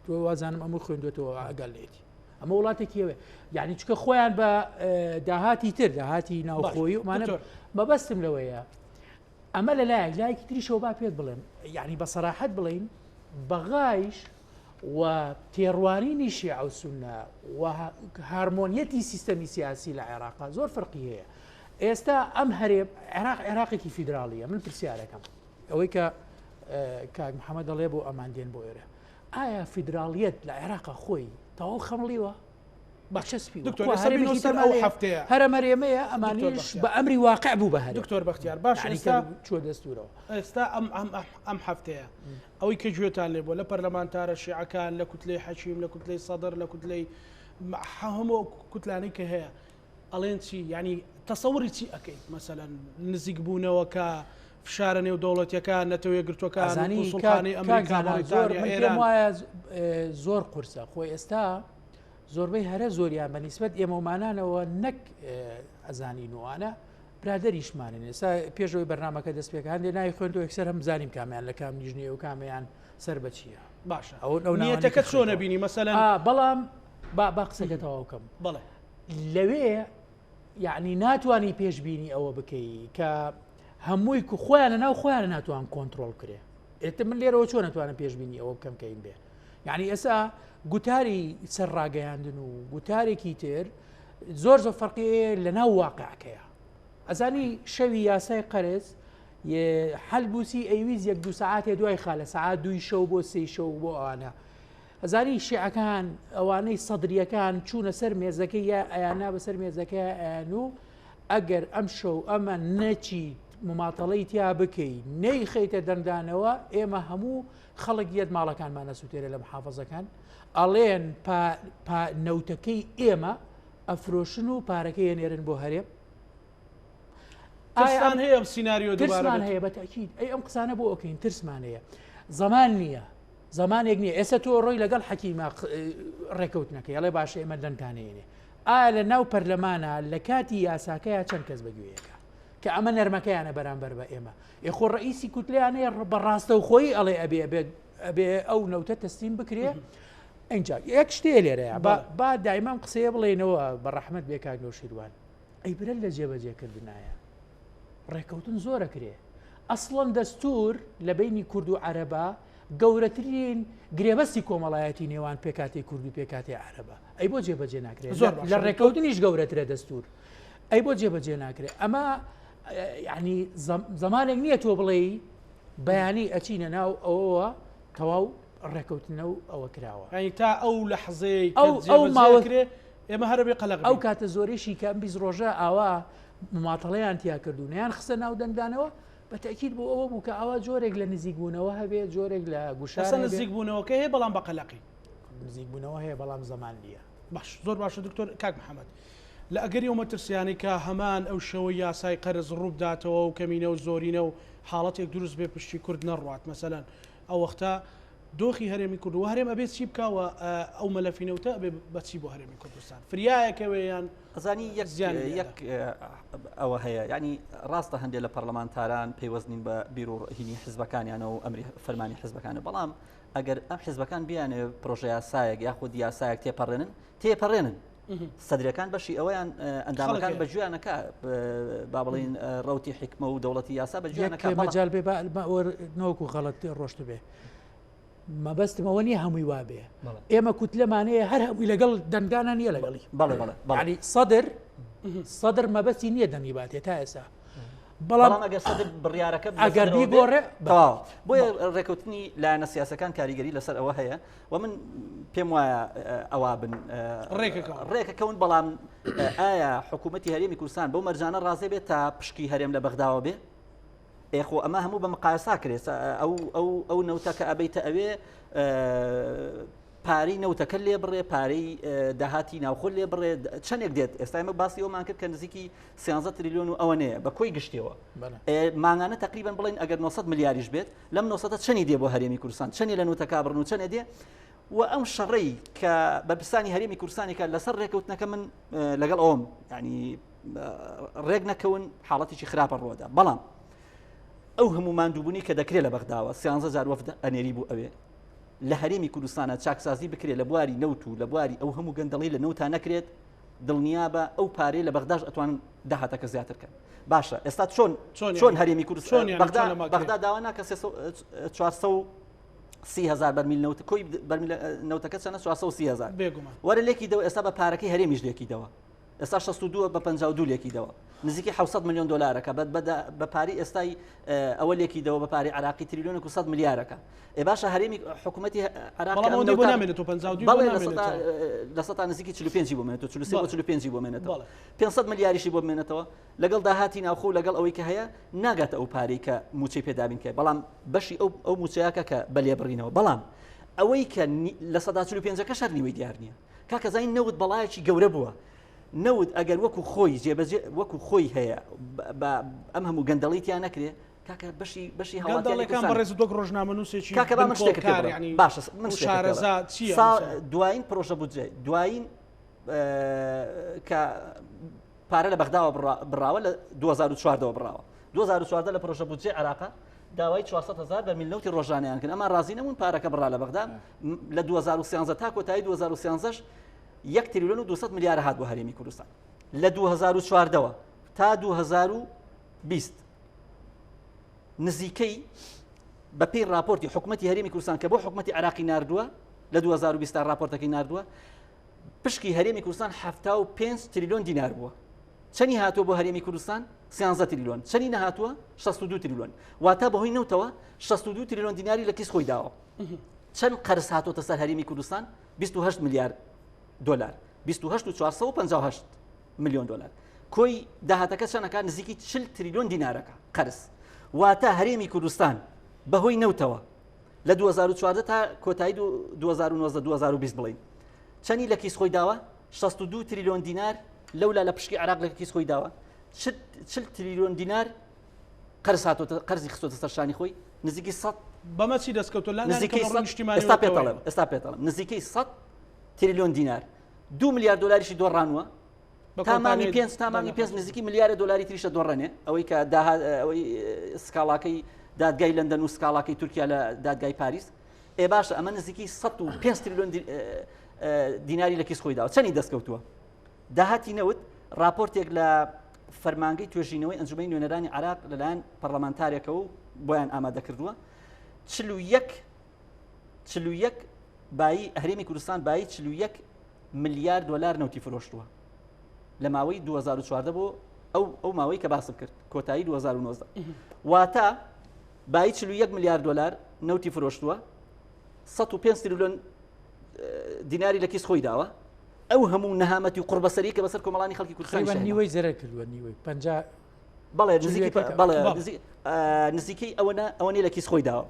تۆ وازانم ئەمە خوێندوێتەوە ئەگەڵێتی ئەمە وڵاتێکیەوێ یعنی چکە خۆیان بە داهاتی تر داهاتی ناوخۆی ومانە مەبەستم لەوەیە ئەمە لەلایەک لایەکی تریشەوە با پێت بڵێم یعنی بە سەراحەت بڵین بەغایش و تێڕوانینی شیعە و سونە و هارمۆنیەتی سیستەمی سیاسی لە عێراقا زۆر فەرقی هەیە ئێستا ئەم هەرێ عێراقێکی فیدراڵیە من پرسیارەکەم ئەوەی کە کاک محەممەد دەڵێ بۆ ئەمان دێن بۆ ئێرە ئایا فیدراڵیەت لە عێراقا خۆی تەواو خەمڵیوە بەچەسپی هەرە مەرێمەیە ئەمانیش بە ئەمری واقع بوو بە هەر دکتۆر بەختیار باش چوە دەستورەوە ئێستا ئەم هەفتەیە ئەوەی کە گوێتان لێ بۆ لە پەرلەمانتارە شیعەکان لە کوتلەی حەکیم لە کوتلەی سەدر لە کوتلەی هەموو کوتلانەی کە هەیە ئەڵێن چی ینی تەسەوری چی ئەەکەیت مەسەلەن نزیک بوونەوە کە فشارە نێو دەوڵەتیەکان نەتەوەی گرتوەکان سوڵخانەی ئەمریکا وایە زۆر قورسە خۆی ئێستا زۆربەی هەرە زۆریان بە نیسبەت ئێمەمانانەوە نەک ئەزانینوانە برادریشمانن ئێستا پێشەوەی بەرنامەکە دەست پێکان لێ نای خوێن و یەکسەر هەم زانیم کامیان لە کام نیژنێ و کامیان سەر بەچیە باشە ئەو نیەتەکە چۆنە بینی مەسەلەن بەڵام با قسەکە تەواوکەم بەڵێ لەوێ یعنی ناتوانانی پێشببینی ئەوە بکەی کە هەمووی خۆیانە ناو خۆیان ناتوان کۆنتترۆل کرێ ئێتە من لێرەوە چۆن ناتوانە پێشببینی ئەوە بکەم کەین بێ یعنی ئێستا گوتاری سەرڕاگەیاندن و گوتارێکی تر زۆر فەرقی لە ناو واقعەکەیە ئەزانی شەوی یاسای قەرز حەلبوسی ئەیویز 1-2 ساعاتێ دوای خالە ساعات 2 شەو بۆ 3 شەو بۆ ئەوانە ئەزانی شیعەکان ئەوانەی سەدریەکان چوونە سەر مێزەکەی یا ئەیاننا بەسەر مێزەکە ئەیان و ئەگەر ئەم شەو ئەمە نەچی مماتەڵەی تیا بکەی نەی خەیتە دەندانەوە ئێمە هەموو خەڵک یەت ماڵەکانمان نەسووتێرە لە محافەزەکان ئەڵێن نەوتەکەی ئێمە ئەفرۆشن و پارەکەی هێنێرن بۆ هەرێم ترسان هەیە ئەم سیناریۆ ترسمان هەیە بەتەکید ئەی ئەم قسانە بۆ ئۆکەین ترسمان هەیە زەمان نییە زمانێک نییە ئێستا تۆ ڕۆی لەگەڵ حەکیمە ڕێکەوتنەکەی ئەڵێ باشە ئێمە دەنگتانێنێ ئایا لە ناو پەرلەمانە لە کاتی یاساکەیە چەند کەس بەگوێیەکە کە ئەمە نەرمەکەیانە بەرامبەر بە ئێمە یخۆ ڕئیسی کوتلیانەیە بەڕاستە و خۆی ئەڵێ ئەبێ ئەو نەوتە تەسلیم بکرێ ئەینجا یەک شتێ لێرەیە با دایمام قسەیە بڵێنەوە بە ڕەحمەت بێ کاک نەوشیروان ئەی برە لە جێبەجێکردنایە ڕێکەوتن زۆرە کرێ ئەسڵەن دەستور لە بینی کورد و عەرەبە گەورەترین گرێبەستی کۆمەڵایەتی نێوان پێکاتی کورد و پێکاتی عەرەبە ئەی بۆ جێبەجێ ناکرێت لە ڕێکەوتنیش گەورەترە دەستور ئەی بۆ جێبەجێ ناکرێت ئەمە یعنی زمانێک نییە تۆ بڵێ بەیانی ئەچینە ناو ئەوەوە تەواو ڕێکەوتنە و ئەوە کراوە ینی تا ئەو لەحزەی ئەو ماوەکرێ ئێمە هەربێ قەلق ئەو کاتە زۆریشی کە ئەم بیست ڕۆژە ئاوا مماتەڵەیان تیا کردوونیان خسە ناو دەنگدانەوە بەتەکیید بۆ ئەوە بوو کە ئەوە جۆرێک لە نزیکبوونەوە هەبێت جۆرێک لە ئەسا گوشارە نزیک بوونەوەکە هەیە بەڵام بەقەلەقی نزیکبوونەوە هەیە بەڵام زەمان نییە. باش زۆر باشە دکتۆر کاک محەممەد لە ئەگەری ئەو مەترسیانی کە هەمان ئەو شەوەی یاسای قەرز ڕووبداتەوە و کەمینە و زۆرینە و حاڵەتێک دروست بێ پشتی کورد نەڕوات مەسەلەن ئەو وەختە دۆخی هەرێمی کورد و هەرێم ئەبێت چی بکەوە ئەو مەلەفینەوتە ئەبێ بەچی بۆ هەرێمی کوردستان فریایەکەوەیان ئەزانی یەک ئەوە هەیە ینی ڕاستە هەندێک لە پەرلەمانتاران پەیوەستنین بە بیرروهینی حزبەکانیانە و ئەمری فەرمانی حزبەکانە بەڵام ئەگەر ئەم حزبەکان بیانێ پرۆژه یاسایەک یاخود یاسایەک تێپەڕێنن سەدرەکان بەشی ئەوەیان ئەندامەکان بەگویانەکە با بڵین ڕوتی حکمە و دەوڵەتی یاسا بەگویانەکە مەجال بێ نەوەکو غەڵەتی ڕۆشت بێ مەبەستمەوە نیە هەمووی وابێ ئێمە کوتلەمانەیە هەر هەمووی لەگەڵ دەنگانە نییە لەگەڵی بەڵێ سەدر مەبەستی نییە دەنگیباتێ تا ئێستا بەڵام ئەگەر سەدر بڕیارەکە ئەگەر بیگۆڕێ بۆیە ڕێکەوتنی لایەنە سیاسەکان کاریگەری لەسەر ئەوە هەیە و من پێم وایە ئەوە بن ڕێکەکەون بەڵام ئایا حکوومەتی هەرێمی کوردستان بەو مەرجانە ڕازێ بێت تا پشکی هەرێم لە بەغداوە بێ ئێخۆ ئەمە هەموو بە مقایسا کرێت ئەو نەوتەکە ئەبەیتە ئەوێ پارەی نەوتەکە لێ بڕێ پارەی داهاتی ناوخۆ لێ بڕێ چەندێک دێت ئێستا ئێمە باسی ئەومان کرد کە نزیکی 13 تریلیۆن و ئەوە نەیە بە کۆی گشتەوە ماگانە تقریبان بڵێن ئەگەر 900 ملیاریش بێت لەم 900 چەندی دێ بۆ هەرێمی کوردستان چەندی لە نوتەکە بڕن و چەندێ دێ و ئەم شەڕەی کە بە پرسانی هەرێمی کوردستانێکە لەسەر ڕێکەوتنەکە من لەگەڵ ئەوم ینی ڕێک نەکەون حاڵەتێکی خراپە ڕۆدا بەڵام ئەو هەموو ماندووبوونی کە دەکرێت لە بەغداوە 13,000 وەفد ئەنێری بوو ئەوێ لە هەرێمی کوردستانە چاکسازی بکرێت لە بواری نەوت و لە بواری ئەو هەموو گەندەڵی لە نەوتا نەکرێت دڵنیابە ئەو پارەی لە بەغداش ئەتوانن داهاتەکە زیاترکەن باشە ئێستا چۆن هەرێمی کوردستان بەغدا داوا ناکە 430,000 بەرمیل نەوت کۆی بەرمیل نەوتەکە چەنە 430,000 وەرە لێکی دەوە ئێستا بە پارەکەی هەرێمیش لێکی دەوە ئێستا 62 بە 52 لێکی دەوە نزیکی 700 میلیۆن دلارەکە بە پاری ئێستای ئەوە لێکی دەوە بە پاری عراقی تریلیۆن و 100 میلیارەکە ئێ باشە هەرێمی حکوومەتی لە سەتا نزیکی 45 بۆ مێنێتەوە 45 بۆ مێنێتەوە 500 میلیاریشی بۆ بمێنێتەوە لەگەڵ داهاتی ناوخۆ لەگەڵ ئەوەی کە هەیە ناگاتە ئەو پارەی کە موچەی پێدابین کە بەڵام بەشی ئەو موچەیەکە کە بەلێبڕینەوە بەڵام ئەوەی کە لە سەدا 45 شەر نیوەی دیار نییە کاکە زین نەوت بەڵایەکی گەورە بووە نەوت ئەگەر وەکو خۆی جێبەجێ وەکو خۆی هەیە ئەم هەموو گەندەڵیتیان نەکرێ کاکە بەشی هەڵاتەکان بەڕێز دۆک ڕۆژنامەنووسێکی کاکە با من شتێکەکە باشە من شارەزا دوایین پرۆژە بودجێ دوایین کە پارە لە بەغداوە بڕاوە لە 2014 بڕاوە 2014 لە پرۆژە بودجێ عراقا داوای 400,000 بەرمیل نەوتی ڕۆژانەیان کرد ئەمان ڕازی نەبوون پارەکە بڕا لە بەغدا لە 2013 تا کۆتایی 2013 1 تریلیۆن و 200 میلیارد هات بۆ هەرێمی کوردستان لە 2014 تا 2020 نزیکەی بەپێی راپۆرتی حکوومەتی هەرێمی کوردستان کە بۆ حکوومەتی عراقی ناردووە لە 2020 راپۆرتەکەی ناردووە پشکی هەرێمی کوردستان 75 تریلیۆن دینار بووە چەنی هاتووە بۆ هەرێمی کوردستان 13 تریلیۆن چەنی نەهاتووە 62 تریلیۆن واتە بەهۆی نەوتەوە 62 تریلیۆن دیناری لە کیس خۆی داوە چەند قەرز هاتوۆتە سەر هەرێمی کوردستان 28 میلیارد دلار 28,458 میلیۆن دلار کۆی داهاتەکە چەندەکە نزیکی 40 تریلیۆن دینارەکە قەرز واتە هەرێمی کوردستان بەهۆی نەوتەوە لە 2014 تا کۆتایی 2019-2020 بڵین چەندی لە کیس خۆی داوە 62 تریلیۆن دینار لەولا لە پشکی عراق لە کیس خۆی داوە 40 تریلیۆن دینار قەرز هاتوۆتە قەرزی خستۆتە سەرشانی خۆی نزیکی 100 بەمە چی دەستکەوتۆ ئێستا پێتەڵم نزیکەی 100 تریلیۆن دینار 2 میلیارد دلاریشی دۆڕانوە تامامی 5 نزیکی میلیارد دلاری تریشە دۆڕەنێ ئەوەی کە ئەوەی سکاڵاکەی دادگای لەندەن و سکاڵاکەی تورکیا لە دادگای پاریس ئێ باشە ئەمە نزیکی 105 تریلیۆن دیناری لە کیس خۆی داوە چەندی دەستکەوتووە داهاتی نەوت راپۆرتێک لە فەرمانگەی توێژینەوەی ئەنجومەی نوێنەرانی عراق لەلایەن پەرلەمانتارێکەوە و بۆیان ئامادە کردووە 41 بایی هەرێمی کوردستان بایی 41 میلیارد دلار نەوتی فرۆشتووە لە ماوەی 2014 بۆ ئەو ماوەی کە باسم کرد کۆتایی 2019 واتە بایی 41 میلیارد دلار نەوتی فرۆشتووە 105 تریلیۆن دیناری لە کیس خۆی داوە ئەو هەموو نەهامەتی و قوربەسەری کە بەسەر کۆمەڵانی خەڵکی کوردستان نیوەی زەرە کردووە نیوەی بەڵێ نزیکەی ئەوەنێ لە کیس خۆی داوە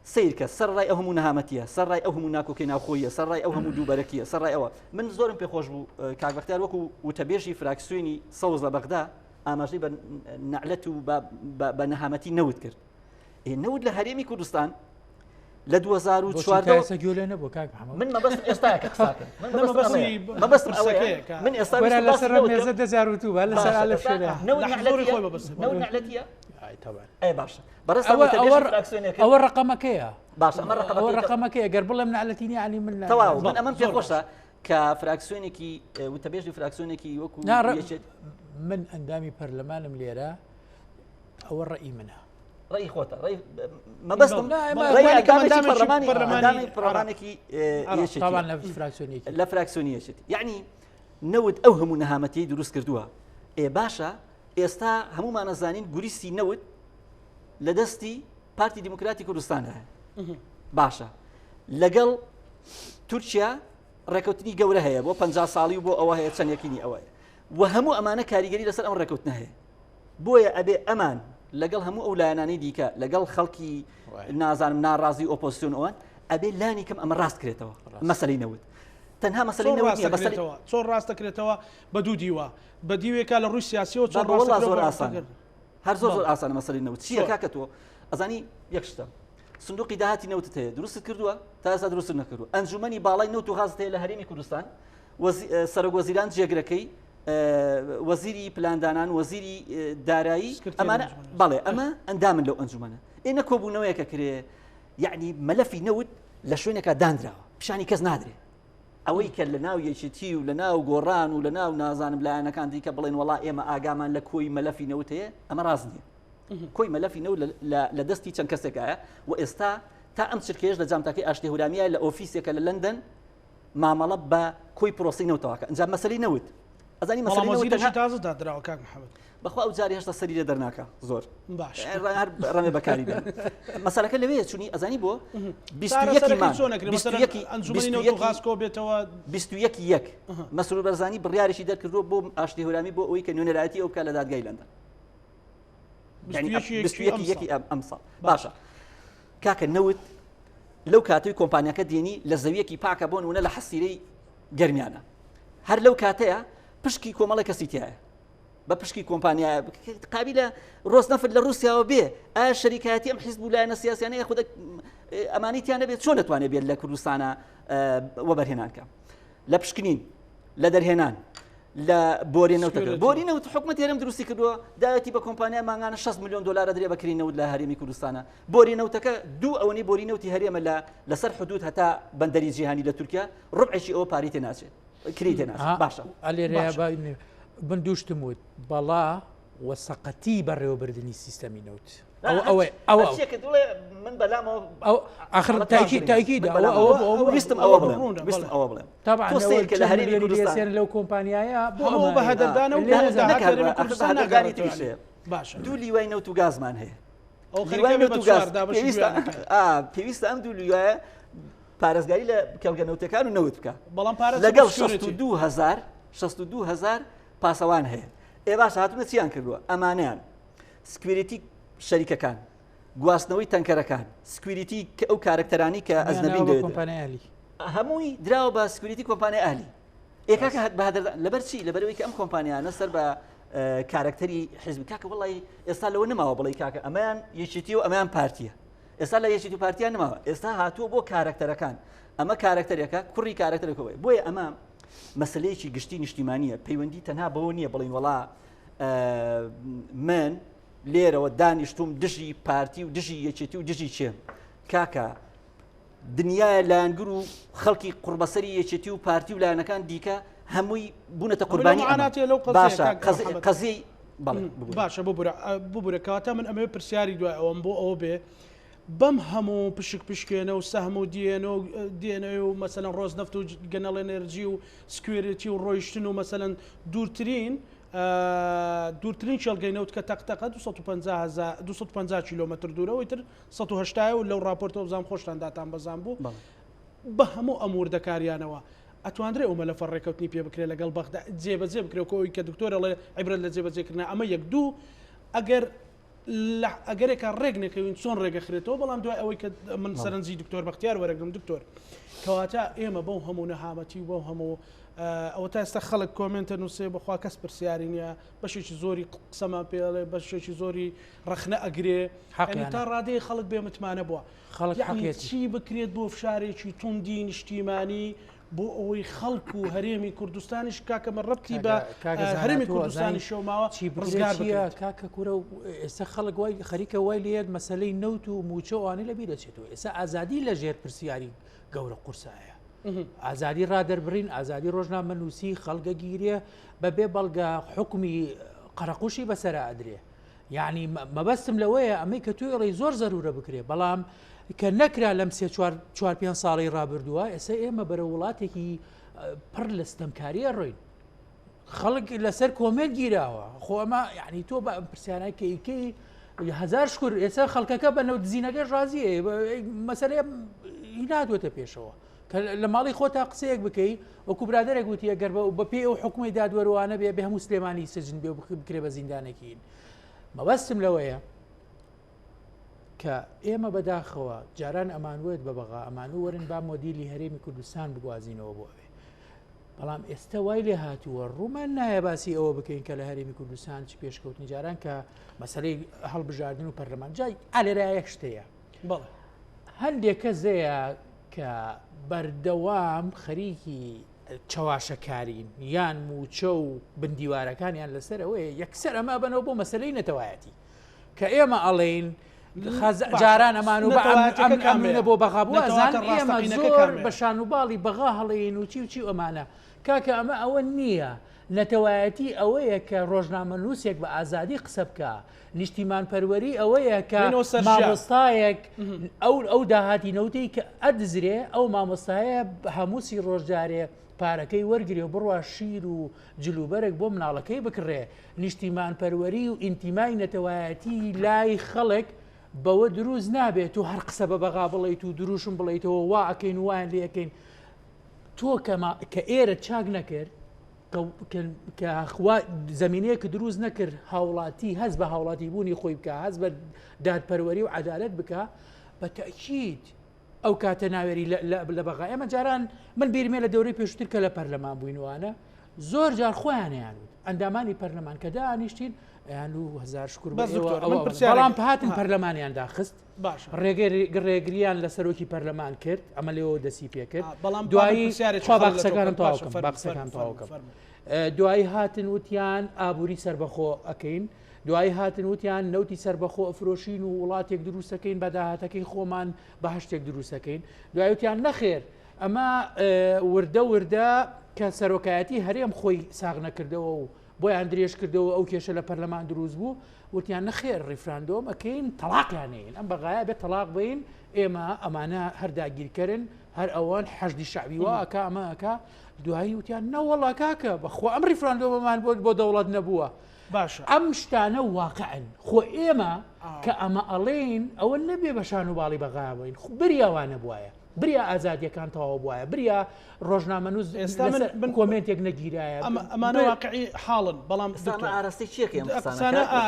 سیرکە سەرڕای ئەو هەموو نەهامەتیە سەرڕای ئەو هەموو ناکۆکەی ناوخۆیە سەرڕای ئەو هەموو دووبەرەکیە سەرڕای ئەوە من زۆرم پێخۆش بوو کاک بەختیار وەکو وتەبێژی فراکسیۆنی سەوز لە بەغدا ئاماژەی بە نەعلەت و بە نەهامەتی نەوت کرد نەوت لە هەرێمی کوردستان لە 2014 گوێ نەبوو کاک محەممەد من مەبەست ئێستا مەبەستم ئەوەیە من ئێستا لەسەر مێزە دەزاروتوو بە لەسەر ئالە شوێنە نەعلەتیە ئەی باشە بەڕێز ئەوە ڕقەمەکەیە باشە ئەوە ڕقەمەکەیە گەر بڵێم نەعلەتینی علی من تەواو من ئەمەم پێخۆشە کە فراکسیۆنێکی وتەبێژی فراکسیۆنێکی وەکو من ئەندامی پەرلەمانم لێرە ئەوە ڕێی منە ڕێی خۆتە مەبەستم پەرلەمانێکی لە فراکسیۆنی یەکێتی یعنی نەوت ئەو هەموو نەهامەتی دروست کردووە باشە ئێستا هەمومان نەزانین گوریستی نەوت لە دەستی پارتی دیموکراتی کوردستان هەیە باشە لەگەڵ تورکیا ڕێکەوتنی گەورە هەیە بۆ 50 ساڵی و بۆ ئەوە هەیە چەندێکینی ئەوەیە و هەموو ئەمانە کاریگەری لەسەر ئەم ڕێکەوتنە هەیە بۆیە ئەبێ ئەمان لەگەڵ هەموو ئەو لایەنانی دیکە لەگەڵ خەڵکی نازانم ناڕازی ئۆپۆزیسیۆن ئەوان ئەبێ لانی کەم ئەمە ڕاست کرێتەوە مەسەلەی نەوت تەنها مەسەلەی نەوت نیە چۆن ڕاست دەکرێتەوە بە دوو دیوە بە دیوێکە لە ڕووی سیاسیەوە چۆن زۆر ئاسان هەر زۆر ئاسانە مەسەلەی نەوت چییە کاکە تۆ ئەزانی یەک شتە سندوقی داهاتی نەوتت هەیە دروست کردووە تا ئێستا دروست نەکردووە ئەنجومەنی باڵای نەوت و غاز هەیە لە هەرێمی کوردستان سەرۆکوەزیران جێگرەکەی وەزیری پلاندانان وەزیری دارایی ئەمانە بەڵێ ئەمە ئەندامن لەو ئەنجومەنە ئێنە کۆبوونەوەیەکە کرێ یعنی مەلەفی نەوت لە شوێنێکە دانراوە پیشانی کەس نادرێ ئەوەی کە لە ناو یەکێتی و لە ناو گۆڕان و لە ناو نازانم لایەنەکان دیکە بڵێن وڵا ئێمە ئاگامان لە کۆی مەلەفی نەوت هەیە ئەمە ڕاست نییە کۆی مەلەفی نەوت لە دەستی چەند کەسێکایە و ئێستا تا ئەم چرکێش لە جامتاکەی ئاشتی هورامیە لە ئۆفیسێکە لە لەندەن مامەڵە بە کۆی پرۆسی نەوتەوەکە ئەنجام مەسەلەی نەوت ئەزانی مەسەلەی تازە دادراوە کاک محەممەد بەخوا ئەو جاری هێشتا سەری لێ دەرناکە زۆر باش ڕەمێ بەکاری بێن مەسەلەکە لەوەیە چونی ئەزانی بۆ 21 مەسرور بەرزانی بڕیارێکی دەرکردووە بۆ ئاشتی هورامی بۆ ئەوەی کە نوێنەرایەتی ئەو بکات لە دادگای لەندەن یەکی ئەم ساڵ باشە کاکە نەوت لەو کاتەوەی کۆمپانیاکە دێنی لە زەویەکی پاکە بۆ نمونە لە حەسیرەی گەرمیانە هەر لەو کاتەیە پشکی کۆمەڵی کەسی تایە بە پشکی کۆمپانیا قابلە ڕۆزنەفر لە رووسیاوە بێ ئایا شەریکایەتی ئەم حیزب و لایەنە سیاسیانەیە خودە ئەمانیتیان نەبێت چۆن دەتوانێت بێت لە کوردستانە وەبەرهێنانکە لە پشکنین لە دەرهێنان لە بۆرێنەوتەکە بۆرینەوت حکومەت هێرم دروستی کردووە داوەتی بە کۆمپانیا ماگانە 6 میلیۆن دلار درێ بەکرینەوت لە هەرێمی کوردستانە بۆرینەوتەکە دوو ئەوەی بۆرینەوتی هەرێمە لەسەر حدود هەتا بەندەری جیهانی لە تورکیا ڕبعێکی ئەوە پاری تێناچێت کری تێناچێت باشە ئەلێرە من دووشتم وت بەڵا وەسەقەتی بەڕێوەبردننی سیستەمی نەوت من بەلامەوە آخر تاکید ویستم ئەوە بڵێم تابعا لە هەرێمی کوردستان لەو کۆمپانیایە بۆ بە هەدەردانە و هەدەردانی تریشەیە باش دوو لیوای نەوت و گازمان هەیە پێویستە ئەم دوو لیوایە پارێزگاری لە کەڵگەنەوتەکان و نەوت بکە بەڵام لەگەڵ 62,000 پاسەوان هەیە باش هاتوونە چیان کردووە ئەمانیان سکوێریتی شەریکەکان گواستنەوەی تەنکەرەکان سکوریتی ئەو کارکتەرانی کە ئەزنەبین هەمووی دراوە بە سکوریتی کۆمپانیای ئالی ئێکاکە هەت بەهادر لەبەر چی لەبەرەوەی کە ئەم کۆمپانیانە سەر بە کارکتەری حزب کاکە وڵی ئێستا لەوە نماوە بڵی کاکە ئەمەیان یەکێتی و ئەمەیان پارتیە ئێستا لە یەکێتی و پارتیان نماوە ئێستا هاتووە بۆ کارکتەرەکان ئەمە کارکتەرێکە کوڕی کارکتەرێکەوەی بۆیە ئەمە مەسلەیەکی گشتی نیشتیمانیە پەیوەندی تەنها بەوە نییە بڵین وڵا من لێرەوە دانیشتوم دژی پارتی و دژی یەکێتی و دژی چێم کاکە دنیای لایەنگر و خەڵکی قوربەسەری یەکێتی و پارتی و لایەنەکان دیکە هەمووی بوونەتە قوربانی باشە قەزەی باشە ببوورە کاتە من ئەمە پرسیاری دوای ئەوم بۆ ئەوە بێ بەم هەموو پشک پشکێنە و سەهم و دێنە و مەسەلەن ڕۆزنەفت و گەنەڵ ئەنێرجی و سکوێرەتی و ڕۆیشتن و مەسەلەن دوورترین شەڵگەینەوت کە تەقتەقە 250 کیلۆمەتر دوورەوەی تر 180 و لەو راپۆرتەوە بزانام خۆشتان داتان بەزان بوو بە هەموو ئەمور دەکاریانەوە ئەتوانرێ ئەو مەلەفە ڕێکەوتنی پێ بکرێت لەگەڵ بەغدا جێبەجێ بکرێتەوەی کە دکتۆرە لە عیبرەت لە جێبەجێکردن ئەمە یەک دوو ئەگەرێکە ڕێک نەکەوین چۆن ڕێگەخرێتەوە بەڵام دوای ئەوەی کە من سەرنجی دکتۆر بەختیار وەرەگرم دکتۆر کەواتە ئێمە بەو هەموو نەهامەتی و بەو هەموو ئەوە تا ئێستا خەڵک کۆمنتە نووسێ بەخوا کەس پرسیاری نییە بەشێکی زۆری قسەمان پێڵێ بەشێکی زۆری ڕەخنە ئەگرێ تا ڕادەیە خەڵک بێ متمانە بووە خەڵک چی بکرێت بۆ فشارێکی توندی نیشتیمانی بۆ ئەوەی خەڵک و هەرێمی کوردستانیش کاکەمە ڕەتی بە هەرێمی کوردستانی شەوماوە ڕزگار کاکە کوورە و ئێستا خەڵک وای خەریکە وای لێت مەسلەی نەوت و موچەوانی لەبی دەچێتەوە ئێستا ئازادی لە ژێر پرسیاری گەورە قورسایە ئازادی ڕادەربڕین ئازادی ڕۆژنامەنووسی خەڵگە گیرێ بەبێ بەڵگە حکمی قەرەقوشی بەسەرا ئەدرێ یعنی مەبەستم لەوەیە ئەمەی کە توی ڕێی زۆر زەرورە بکرێ بەڵام کە نەکرا لەم 4-5 ساڵی ڕابردووە ئێستا ئێمە بەرە وڵاتێکی پڕ لە ستەمکاریە ڕۆین خەڵک لەسەر کۆمنت گیراوە خۆ ئەمە یعنی تۆ بە پرسیانای کەیکەی هزار شکر ئێستا خەڵکەکە بە نەوت زیینەکەش ڕازیە مەسەلەیە نادوێتە پێشەوە کە لە ماڵی خۆتا قسەیەک بکەی وەکو برادێک گوتی ئەگەر بە پێی ئەو حکومی دادوەروانە بێ بە هەموو سلێمانی سجن بێ بکرێ بە زیندانێکین مەبەستم لەوەیە کە ئێمە بەداخەوە جاران ئەمانوێت بە بەغا ئەمانوو وەرن با مۆدیلی هەرێمی کوردستان بگوازینەوە بۆ ئەوێ بەڵام ئێستا وای لێ هاتووە ڕوومان نایە باسی ئەوە بکەین کە لە هەرێمی کوردستان چ پێشکەوتنی جاران کە مەسەلەی هەڵبژاردن و پەرلەمان جای ئالێرایەک شتەیە بەڵێ هەندێک کەسەیە کە بەردەوام خەریکی چاواشەکارین یان موچە و بندیوارەکانیان لەسەرەوەی یەکسەر ئەمە بنەوە بۆ مەسلەی نەتەوایەتی کە ئێمە ئەڵێن جاران ئەمان و ئەمنە بۆ بەغابووەزان ئێمە زۆر بە شانوباڵی بەغا هەڵێن و چی و چی ئەمانە کاکە ئەمە ئەوە نییە نەتەوایەتی ئەوەیە کە ڕۆژنامەنووسێک بە ئازادی قسە بکە نیشتیمان پەروەری ئەوەیە کە مامۆستایەک ئەو داهاتی نەوتەی کە ئەدزرێ ئەو مامۆستایە هەمووسی ڕۆژجارێ پارەکەی وەرگری و بڕوا شیر و جلوبەرێک بۆ مناڵەکەی بکڕێ نیشتیمان پەروەری و ئینتیمای نەتەوایەتی لای خەڵک بەوە دروست نابێت و هەر قسە بە بەغا بڵیت و دروشم بڵیتەوە وا ئەەکەین وایان لێەکەین تۆ کە ئێرە چاک نەکرد کە زمینەیە کە دروست نەکرد هاوڵاتی هەست بە هاوڵاتی بوونی خۆی بکە هەست بە دادپەروەری و عەدالەت بکە بە تەئکید ئەو کاتە ناوێری لە بەغا ئێمە جاران من بیرمێ لە دەورەی پێشتر کە لە پەرلەمان بووینوانە زۆر جار خۆیانیان ئەندامانی پەرلەمان کە دانیشتین یان و هزار شکر بەڵام هاتن پەرلەمانیان داخست ڕێگریان لە سەرۆکی پەرلەمان کرد ئەمە لێەوە دەسی پێ کرد دوایی باقسەکانم تەواوکەم دوایی هاتن وتیان ئابووری سربەخۆ ئەەکەین دوایی هاتن وتیان نەوتی سربەخۆ ئەفرۆشین و وڵاتێک دروستەکەین بە داهاتەکەی خۆمان بە هەشتێک دروستەکەین دوای وتیان نەخێر ئەمە وردە کە سەرۆکایەتی هەرێم خۆی ساغ نەکردەوە و بۆیان درێژ کردەوە ئەو کێشە لە پەرلەمان دروست بوو وتیان نەخێر ڕیفراندۆم ئەەکەین تەلاقیانەیەن ئەم بەغایە بێت تەلاق بین ئێمە ئەمانە هەرداگیرکردن هەر ئەوان حەشدی شعبی واکە ئەمەکە دوایی وتیان نەوەڵا کاکە بەخۆ ئەم ریفراندۆمەمان بۆ دەوڵەت نەبووە باشە ئەم شتانە واقعن خۆ ئێمە کە ئەمە ئەڵێن ئەوە نەبێ بە شانوباڵی بەغابین بریاوانە بواە بریا ئازادیەکان تەواو بواە بریا ڕۆژنامەنووس کۆمنتێک نەگیرایە ئەمانە واقعی حاڵن بەڵام ئاراستی چیەکەم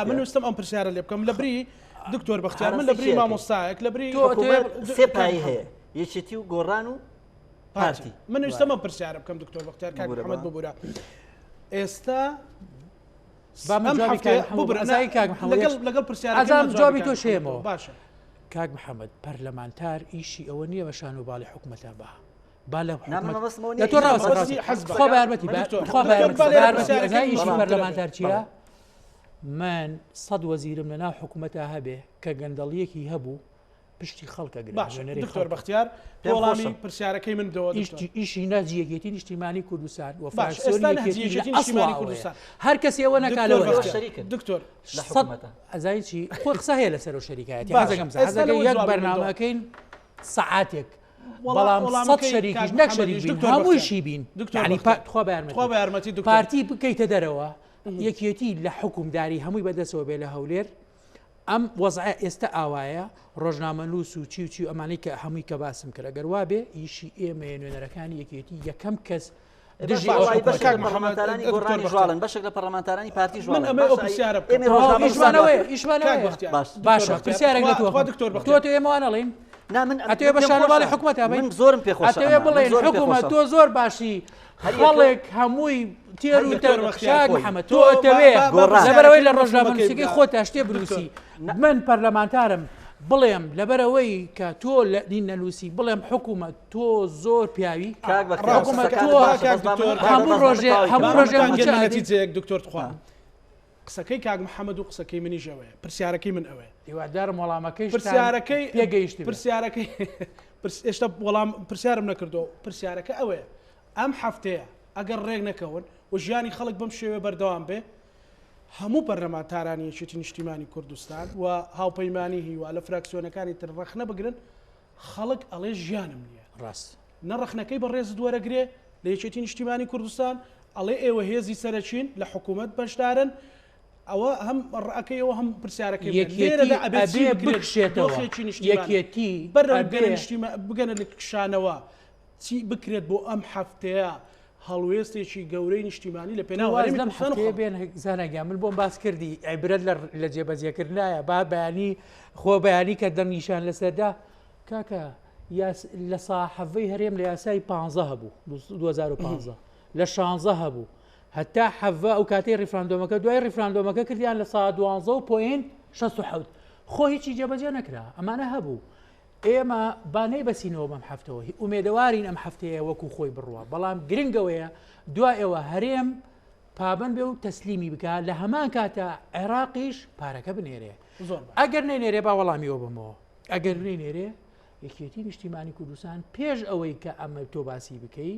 من وستم ئەم پرسیارە لێ بکەم لە بری دکتۆر بەختیار من لە بری مامۆستایەک لە بری سێ پای هەیە یەکێتی و گۆڕان و پارتی من وستم ئەم پرسیارە بکەم دکتۆر بەختیار کاک محەممەد ببوورە ئێستا لەگەڵ پرسیارەکەم جوابی تۆ شێمەوە باشە کاک محەممەد پەرلەمانتار ئیشی ئەوە نییە بە شانوباڵی حکومەتە ئیشی پەرلەمانتار چیە؟ من 100 وەزیرم لە ناو حکوومەتە هەبێ کە گەندەڵیەکی هەبوو پشتی خەڵکە دکتۆر بەختیار وەڵامی پرسیارەکەی من ئیشی ناجیەکێتی نیشتیمانی کوردستان و هەر کەسی ئەوە نەکالەوە دکتۆر ئەزای چی خۆ قسە هەیە لەسەر و شەریکایەتی یەک بەرنامەکەین سەعاتێک بەڵام 100 شەریکیش نەک شەریک هەموویشی بین پارتی بکەیتە دەرەوە یەکێتی لە حکومداری هەمووی بەدەستەوە بێ لە هەولێر ئەم وەزعە ئێستا ئاوایە ڕۆژنامەنووس و چی و چی ئەمانەی کە هەمووی کە باسم کرد ئەگەر وا بێ ئیشی ئێمە نوێنەرەکانی یەکێتی یەکەم کەس دژی پەرلەمانتارانی گۆڕانی ژواڵن بەشێک لە پەرلەمانتارانی پارتی ژواڵن من ئەمە ئەو پرسیارە بکەم. باشە پرسیارێک لە تۆ ئێمەوانەڵین ئەتوێ بە شانەواڵی حکوومەت من زۆرم پێخۆش ئەتوێ بڵێن حکوومەت تۆ زۆر باشی خەڵێک هەمووی تێر و تەرشاک محەممەد تۆ ئەتەوێ لەبەرەوەی لە ڕۆژنامەنووسیەکەی خۆت هەشتێ بنووسی من پەرلەمانتارم بڵێم لەبەرەوەی کە تۆ لە دین نەنووسی بڵێم حکوومەت تۆ زۆر پیاوی هەموو ڕۆژێ دکتۆر توخوان قسەکەی کاک محەممەد و قسەکەی منی ژەوەیە پرسیارەکەی من ئەوەیە هیوادارم وەڵامەکەی پرسیارەکەی پێگەیشت پرسیارەکەی ئێشتا وەڵام پرسیارم نەکردەوە پرسیارەکە ئەوەیە ئەم هەفتەیە ئەگەر ڕێک نەکەون و ژیانی خەڵک بەم شێوێ بەردەوام بێ هەموو پەرلەمانتارانی یەکێتی نیشتیمانی کوردستان و هاوپەیمانی هیوا لە فراکسیۆنەکانی تر ڕەخنە بگرن خەڵک ئەڵێ ژیانم نییە ڕاست نەڕەخنەکەی بەڕێزت وەرەگرێ لە یەکێتی نیشتیمانی کوردستان ئەڵێ ئێوە هێزی سەرچین لە حکوومەت بەشدارن ئەوە هەم ڕەکەیەوە هەم پرسیارەکەی یەکێتی بگەنە لە کشانەوە چی بکرێت بۆ ئەم هەفتەیە هەڵوێستێکی گەورەی نیشتیمانی لە پێناوە بێن زانەگە من بۆم باس کردی عیبرەت لە جێبەجێکردنایە با بەیانی خۆ بەیانی کە دەمنیشان لەسەردا کاکە لە ساحەڤەی هەرێم لە یاسای 15 هەبوو 2015 لە 16 هەبوو هەتا حەڤە ئەو کاتەی ڕیفراندۆمەکە دوای ڕیفراندۆمەکە کردیان لە 12.67 خۆ هیچی جێبەجێ نەکرا ئەمانە هەبوو ئێمە بانەی بەسینەوە بەم هەفتەوە ئومێدەوارین ئەم هەفتەیە وەکو خۆی بڕوە بەڵام گرنگەوەیە دوای ئێوە هەرێم پابند بێ و تەسلیمی بکە لە هەمان کاتە عێراقیش پارەکە بنێرێ ئەگەر نێنێرێ با وەڵامیەوە بمەوە ئەگەر نێنێرێ یەکێتی نیشتیمانی کوردستان پێش ئەوەی کە ئەمە تۆ باسی بکەی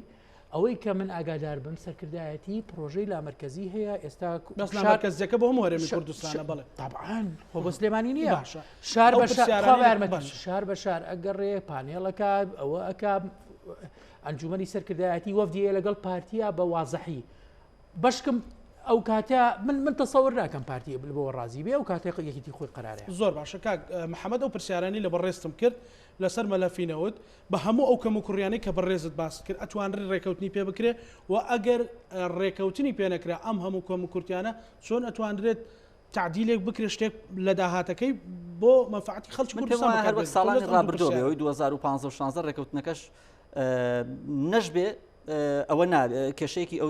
ئەوەی کە من ئاگادار بم سەرکردایەتی پرۆژەی لامەرکەزی هەیە ئێستا مرکزەکە بۆ هەموو هەرێمی کوردستانە بڵێ طبعاً خۆ بە سلێمانی نییە شار بە شار ئەگەڕێ پانێڵەکە ئەوە ئەکا ئەنجومەنی سەرکردایەتی وەفدیە لەگەڵ پارتیا بە وازەحی بەشکم ئەو کاتە من تەسەور ناکەم پارتی بۆ ڕازی بێ ئەو کاتێ یەکێتی خۆی قەرارەیە زۆر باشە کاک محەممەد ئەو پرسیارانی لە بەڕێستم کرد لەسەر مەلەفینەوت بە هەموو ئەو کەم و کوڕیانەی کە بەڕێزت باس کرد ئەتوانڕی ڕێکەوتنی پێ بکرێ و ئەگەر ڕێکەوتنی پێ نەکرا ئەم هەموو کەم و کورتیانە چۆن ئەتوانرێت تعدیلێک بکرێ شتێک لە داهاتەکەی بۆ مەنفعەتی خەڵکی کوردستان ساڵانی ڕابردووەوەی 2015 ڕێکەوتنەکەش نەشبێ ئەوە کێشەیەکی ئەو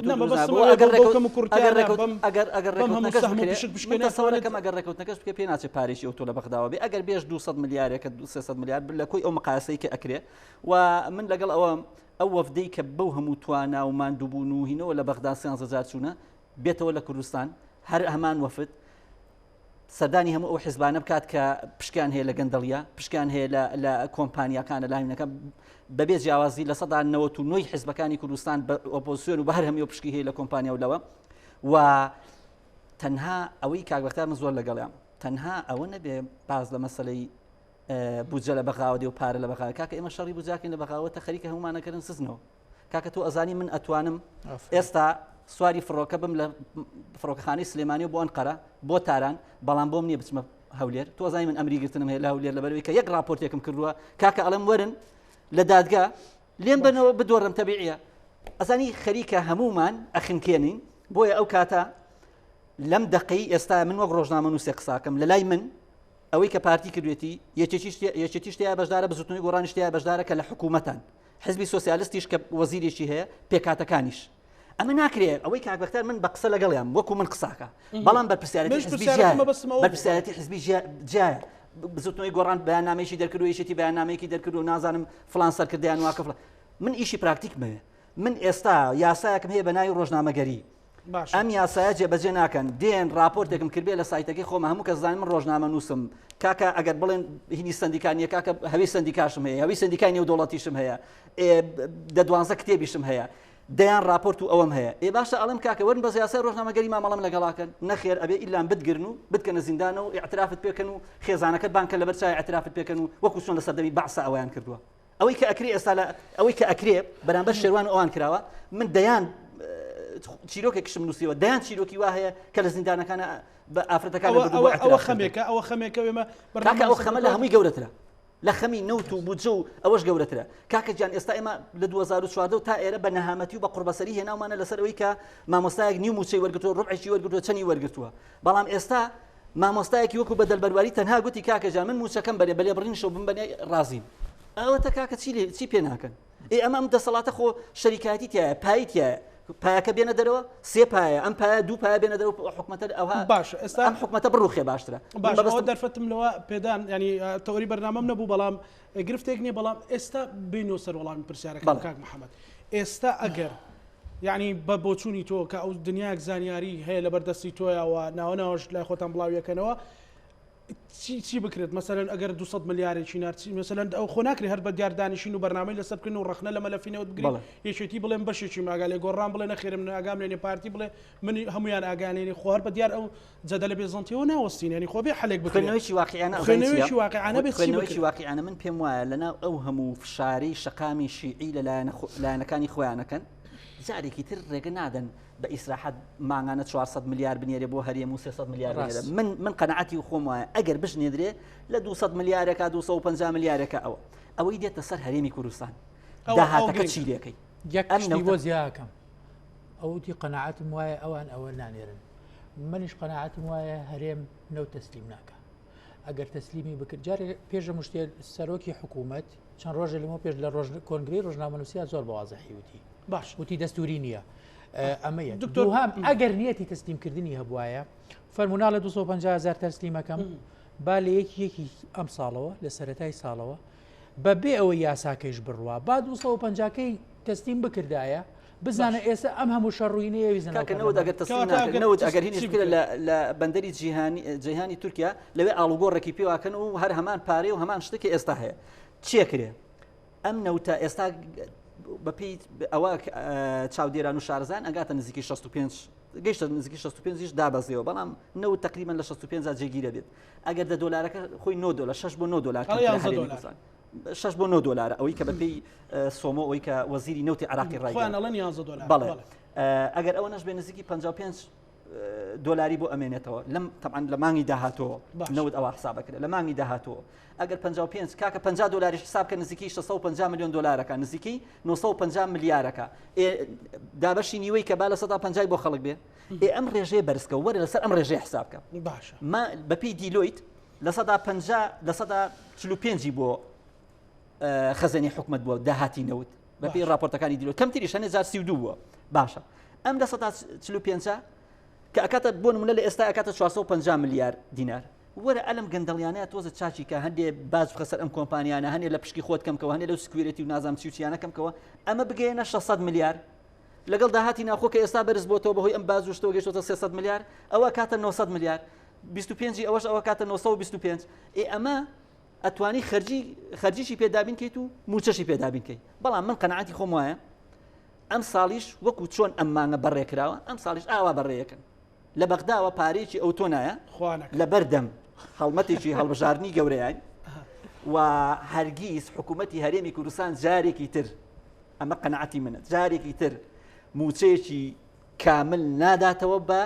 ئەگەر ڕێکەوتنەکەش بکە پێ ناچێت پارێکی ئەو تۆ لە بەغداوە بێ ئەگەر بێش 200 میلیارێکە 300 میلیارد لە کۆی ئەو مقایسەی کە ئەکرێ و من لەگەڵ ئەو وەفدەی کە بەو هەموو توانا و ماندووبوون و هینەوە لە بەغدا 13 چوونە بێتەوە لە کوردستان هەر هەمان وەفد سەردانی هەموو ئەو حیزبانە بکات کە پشکیان هەیە لە گەندەڵیا پشکیان هەیە لە کۆمپانیاکانە لاینەکە بەبێ جیاوازی لە 1990 حیزبەکانی کوردستان بە ئۆپۆزیسیۆن و بە هەر هەمی پشکی هەیە لە کۆمپانیا و لەوە و تەنها ئەوەی کاکبەختار من زۆر لەگەڵیان تەنها ئەوە نەبێ باز لە مەسەلەی بودجە لە بەغاوە دێ و پارە لە بەغاوە کاکە ئێمە شەڕی بودجاکەین لە بەغاوەتە خەریکە هەمومانەکردن سزنەوە کاکە تۆ ئەزانی من ئەتوانم ئێستا سواری فڕۆکە بم لە فڕۆکەخانەی سلێمانی و بۆ ئەنقەرە بۆ تاران بەڵام بۆم نییە بچمە هەولێر تۆ ئەزانی من ئەمری گرتنم هەیە لە هەولێر لەبەرەوەی کە یەک راپۆرتێکم کردووە کاکە ئەڵێم وەرن لە دادگا لێم بنەوە بدۆڕم تەبیعیە ئەزانی خەریکە هەمومان ئەخنکێنین بۆیە ئەو کاتە لەم دقەی ئێستا من وەک ڕۆژنامەنووسێ قساکەم لە لای من ئەوەی کە پارتی کردوێتی یەکێتی شتیا بەشدارە بزوتنی گۆڕانی شتیا بەشدارە کە لە حکوومەتان حزبی سۆسیالیستیش کە وەزیرێکی هەیە پێکاتەکانیش ئەمە ناکرێت ئەوەی کاکبەختار من بە قسە لەگەڵیان وەکو من قساکە بەڵام بەرپرسیارەتی حزبی جایە بزوتنەوەی گۆڕان بەیاننامەیەکی دەرکردو یەکێتی بەیاننامەیەکی دەرکردو نازانم فلان سەرکردیان واکە من ئیشی پراکتیکمەوێ من ئێستا یاسایەکم هەیە بە ناوی ڕۆژنامەگەری ئەم یاسایە جێبەجێ ناکەن دێن راپۆرتێکم کردبێ لە سایتەکەی خۆمە هەموو کە زانم من ڕۆژنامە نووسم کاکە ئەگەر بڵێن هینی سندیکانیە کاکە هەوی سندیکاشم هەیە هەوی سندیکانی و دەوڵەتیشم هەیە دە12 کتێبیشم هەیە دەیان راپۆرت و ئەوەم هەیە باشە ئەڵم کاکە وەرن بە یاسای ڕۆژنامەگەری مامەڵەم لەگەڵاکەن نەخێر ئەبێ ئیلان بتگرن و بتکەنە زیندانە و ئیعترافت پێکەن و خێزانەکەت بانکە لەبەر چای ئیعترافت پێکەن و وەکو چۆن لە سەردەمی بەعسا ئەویان کردووە ئەوەی کە ئەکرێ ئێستا ئەوەی کە ئەکرێ بەرامبەر شێوان ئەوان کراوە من دەیان چیرۆکێکشم نووسیوە دەیان چیرۆکی وا هەیە کە لە زیندانەکانە بە ئافرەتەکان ئەوە خەمێکە ئەوە خەمێکە ئێمە ئەو خەمە لە هەمووی گەورەترە لە خەمی نەوت و بودجە و ئەوەش گەورەترە کاکەجیان ئێستا ئێمە لە 2014 تا ئێرە بە نەهامەتی و بە قوربەسەری هێناومانە لەسەر ئەوەی کە مامۆستایەک نیو موچەی وەرگرتووە ڕوبعێکی وەرگرتووە چەندی وەرگرتووە بەڵام ئێستا مامۆستایەکی وەکو بەدەلبەرواری تەنها گوتی کاکەجان من موچەکەم بەلێ بڕینیشەوە بمبەنێ ڕازیم ئەوەتە کاکە چی پێ ناکەن ئەمە ئەم دەسەڵاتە خۆ شەریکاتی تایە پایی تایە پایەکە بێنە دەرەوە سێ پایە ئەم پایە دوو پایە بێنە دەرەوە حکومەتە ئەوها باش ئێستا ئەم حکومەتە بڕوخێ باشترە باش ئەوە دەرفەتم لەوە پێدان ینی تەوەری بەرنامەم نەبوو بەڵام گرفتێک نییە بەڵام ئێستا بینەوە سەر وەڵامی پرسیارەکە کاک محەممەد ئێستا ئەگەر یعنی بە بۆچوونی تۆ کە ئەو دنیاک زانیاری هەیە لە بەردەستی تۆیەوە ناوەناوەش لای خۆتان بڵاویەکەنەوە چی بکرێت مەسەرەن ئەگەر 200 ملیارێکی نارچی مەسەرەن ئەو خۆ ناکرێت هەر بە دیاردانیشین و بەرنامەی لەسەرکردن و ڕخنە لە مەلەفینەوە بگرێت یەکێتی بڵێن بەشێکی ماگالێ گۆڕان بڵێ نەخێرم ئاگام لێنێ پارتی بڵێ من هەمویان ئاگانێنی خۆر بە دیار ئەو جەدە لە بێزانتیەوە ناوەستینێنی خۆ بێ حلێک بکەنەوەی واقعیانە خوێنەوەی واقعیانە بێت خوێنەوەی واقعیانە من پێم وایە لەناو ئەو هەموو فشاری شەقامی شیعی لەلایەنەکانی خۆیانەکەن جارێکی تر ڕێگە نادەن بە ئیسراحەت ماگانە 400 ملیار بنێرێ بۆ هەرێم و 300 ملیار من قەنەعەتی خۆم وایە ئەگەر بژنێدرێ لە 200 ملیارێکە 250 ملیارێکە ئەوەی دێتە سەر هەرێمی کوردستان داهاتەکە چی لێکەی یەکشتی بۆ زیاکەم ئەوتی قەنەعەتم وایە ئەوان ئەوە نانێرن منیش قەنەعەتم وایە هەرێم نەوت تەسلیم ناکە ئەگەر تەسلیمی بکرد جارێ پێش مشتێ سەرۆکی حکوومەت چەند ڕۆژە لەمە پێش لە کۆنگری ڕۆژنامەنووسیا زۆر بەوازەحی وتی باش وتی دەستوری نییە ئەمەیە دووهام ئەگەر نیەتی تەسلیمکردنی هەبوایە فەرمونا لە 250,000 تەسلیمەکەم با لە یەکی ئەم ساڵەوە لە سەرەتای ساڵەوە بەبێ ئەوە یاساکەیش بڕوە با 250کەی تەسلیم بکردایە بزانە ئێستا ئەم هەموو شەڕووینەیە ویزنەوەت ئەگەر هینیش لە بەندەری جیهانی تورکیا لەوێ ئاڵوگۆڕێکی پێواکەن و هەر هەمان پارێ و هەمان شتێکی ئێستا هەیە چێکرێ ئەم نەوتە ئێستا بەپی ئەوە چاودێران و شارزان ئەگاتە نزیکی 65 گەیشتە نزیکی 65 دابەزیەوە بەڵام نەوت تقریبان لە 65 جێگیرە بێت ئەگەر دە دۆلارەکە خۆی 9 دلار 6 بۆ 9 دلار 6 بۆ 9 دلار ئەوەی کە بەپی سۆمۆ ئەوەی کە وەزیری نەوتی عراقی ڕای بەڵێ ئەگەر ئەوە نەش بێ نزیکی 55 دلاری بۆ ئەمێنێتەوە لەم طبعا لە مانگی داهاتەوە نەوت ئەوە حسابەکرێت لە مانگی داهاتەوە ئەگەر 55 کاکە 50 دلاریش حساب کە نزیکی 650 میلیۆن دلارەکە نزیکی 950 ملیارەکە دابەشی نیوەی کە با لە 150 بۆ خەڵک بێ ئەم ڕێژەیە بەرزکە وەرە لەسەر ئەم ڕێژەیە حسابکە باشە بەپی دیلۆیت لە 145 بۆ خەزانەی حکومەت بووە داهاتی نەوت بەپی راپۆرتەکانی دیلۆ کەم تریش هەنێ 32 بووە باشە ئەم لە 145 کە ئەکاتە بۆ نمونە لە ئێستا ئەکاتە 450 ملیار دینار وەرە ئەلم گەندەڵیانەیە تۆزە چاچی کە هەندێ باز بخەسەر ئەم کۆمپانیانە هەنێ لە پشکی خۆت کەمکەوە هەنێ لەو سکوێرەتی و نازام چیوچیانە کەمکەوە ئەمە بگەێنە 600 ملیار لەگەڵ داهاتی ناخۆ کە ئێستا بەرز بۆتەوە بەهۆی ئەم باز وشتەوە گەیشتۆتە 300 ملیار ئەوە کاتە 900 ملیار 25 ئەوەش ئەوە کاتە 925 ئەمە ئەتوانی خەرجیشی پێدابین کەیت و موچەشی پێدابین کەیت بەڵام من قەنەعەتی خۆم وایە ئەم ساڵیش وەکو چۆن ئەم مانگە بەڕێکراوە ئەم ساڵیش ئاوا بەڕێیەکەن لە بەغداوە پارێکی ئەو تۆ نایە لە بەردەم هەڵمەتێکی هەڵبژاردننی گەورەیان و هەرگیز حکوومەتی هەرێمی کوردستان جارێکی تر ئەمە قەنەعەتی منە جارێکی تر موچەیەکی کامل ناداتەوە بە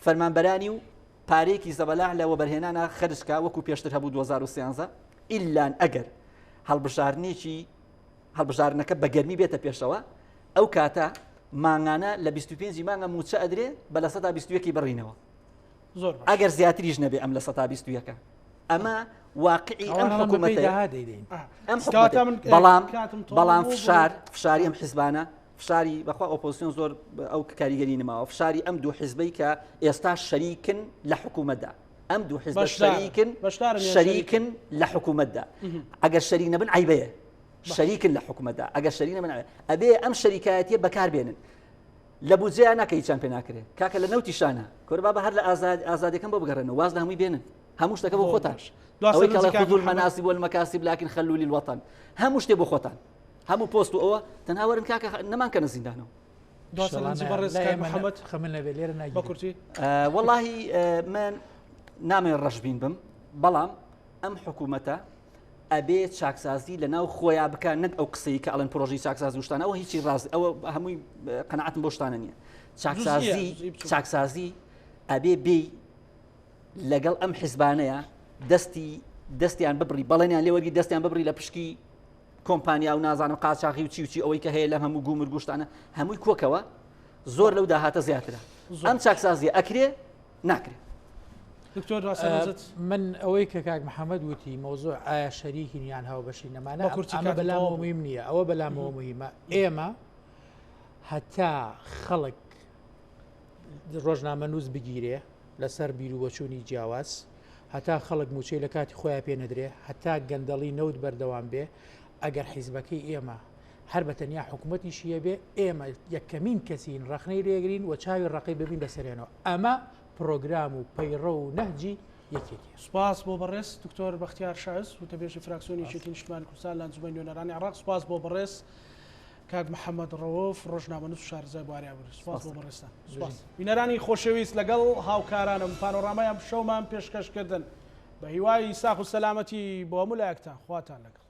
فەرمانبەرانی و پارێکی زەبەلاح لەوە بەرهێنانە خەرجکا وەکو پێشتر هەبوو 2013 ئیلان ئەگەر هەڵبژارنەکە بە گەرمی بێتە پێشەوە ئەو کاتە مانگانە لە 25 مانگە موچە ئەدرێ بە لە 121 بڕینەوە زۆر ئەگەر زیاتریش نەبێ ئەم لە 121 ئەمە واقعی ئەم حکوومەتە بەڵام فشاری ئەم حیزبانە فشاری بەخوا ئۆپۆزیسیۆن زۆر ئەو کاریگەری نماوە فشاری ئەم دوو حیزبەی کە ئێستا شەریکن لە حکوومەتدا ئەم دوو حیزب شەریکن لە حکوومەتدا ئەگەر شەریک نەبن عیبەیە شەریکن لە حکوومەتدا ئەگەر شەریک نەبن ئەبێ ئەم شەریکایەتیە بەکاربێنن لە بودجەیە ناکەی چەند پێ ناکرێت کاکە لە نەوتی شانە کوربا بە هەر لە ئازادیەکەم بۆ بگەڕێنەوە واز لە هەمووی بێنن هەموو شتەکە بۆ خۆتاش ئەوەی کە خذوا المناصب والمكاسب لكن خلوا للوطن هەموو شتێ بۆ خۆتان هەموو پۆست و ئەوە تەنها وەرن کاکە نەمانکەنە زیندانەوە واللهی من نامێن ڕەشبین بم بەڵام ئەم حکوومەتە ئەبێ چاکسازی لە ناو خۆیان بکە نەک ئەو قسەی کە ئەڵەن پرۆژەی چاکسازی وشتانە ئەوە هیچی ڕاست ئەوە هەمووی قەنەعەتم بۆ شتانە نییە چاکسازی ئەبێ بێ لەگەڵ ئەم حیزبانەیە دەستی دەستیان ببڕی بەڵێنیان لێوەرگی دەستیان ببڕی لە پشکی کۆمپانیا و نازانم قاچاقی و چی ئەوەی کە هەیە لەم هەموو گومر گوشتانە هەمووی کۆکەوە زۆر لەو داهاتە زیاترە ئەم چاکسازیە ئەکرێ ناکرێت. دکتۆر من ئەوەی کە کاک محەممەد وتی مۆزۆ ئایا شەریکی یان هاوبەشی نەمانە ئەمە بەلامەوە مهم نییە ئەوە بەلامەوە مهمە ئێمە هەتا خەڵک ڕۆژنامە نووس بگیرێ لەسەر بیر و بەچوونی جیاواز هەتا خەڵک موچەی لە کاتی خۆیان پێ نەدرێ هەتا گەندەڵی نەوت بەردەوام بێ ئەگەر حیزبەکەی ئێمە هەر بە تەنیا حکوومەتیشیە بێ ئێمە یەکەمین کەسین ڕخنەی لێگرین و چاوی ڕقی ببین بەسەرێنەوە ئەمە پرۆگرام و پەیڕە و نەهجی یەکێکی. سپاس بۆ بەڕێز دکتۆر بەختیار شایز و تەبێژی فراکسیۆنی شێتی نیشتیمانی کوردستان لە ئەنجومەنی نوێنەرانی عێراق. سپاس بۆ بەڕێز کاک محەممەد ڕەوف ڕۆژنامەنووس و شارەزای بواریا بوو. سپاس بۆ بەڕێستان. بینەرانی خۆشەویست لەگەڵ هاوکارانم پانۆرامایان شەومان پێشکەشکردن بە هیوای ساخ و سەلامەتی بۆ هەموو لایەکتان خواتان لەگەڵ.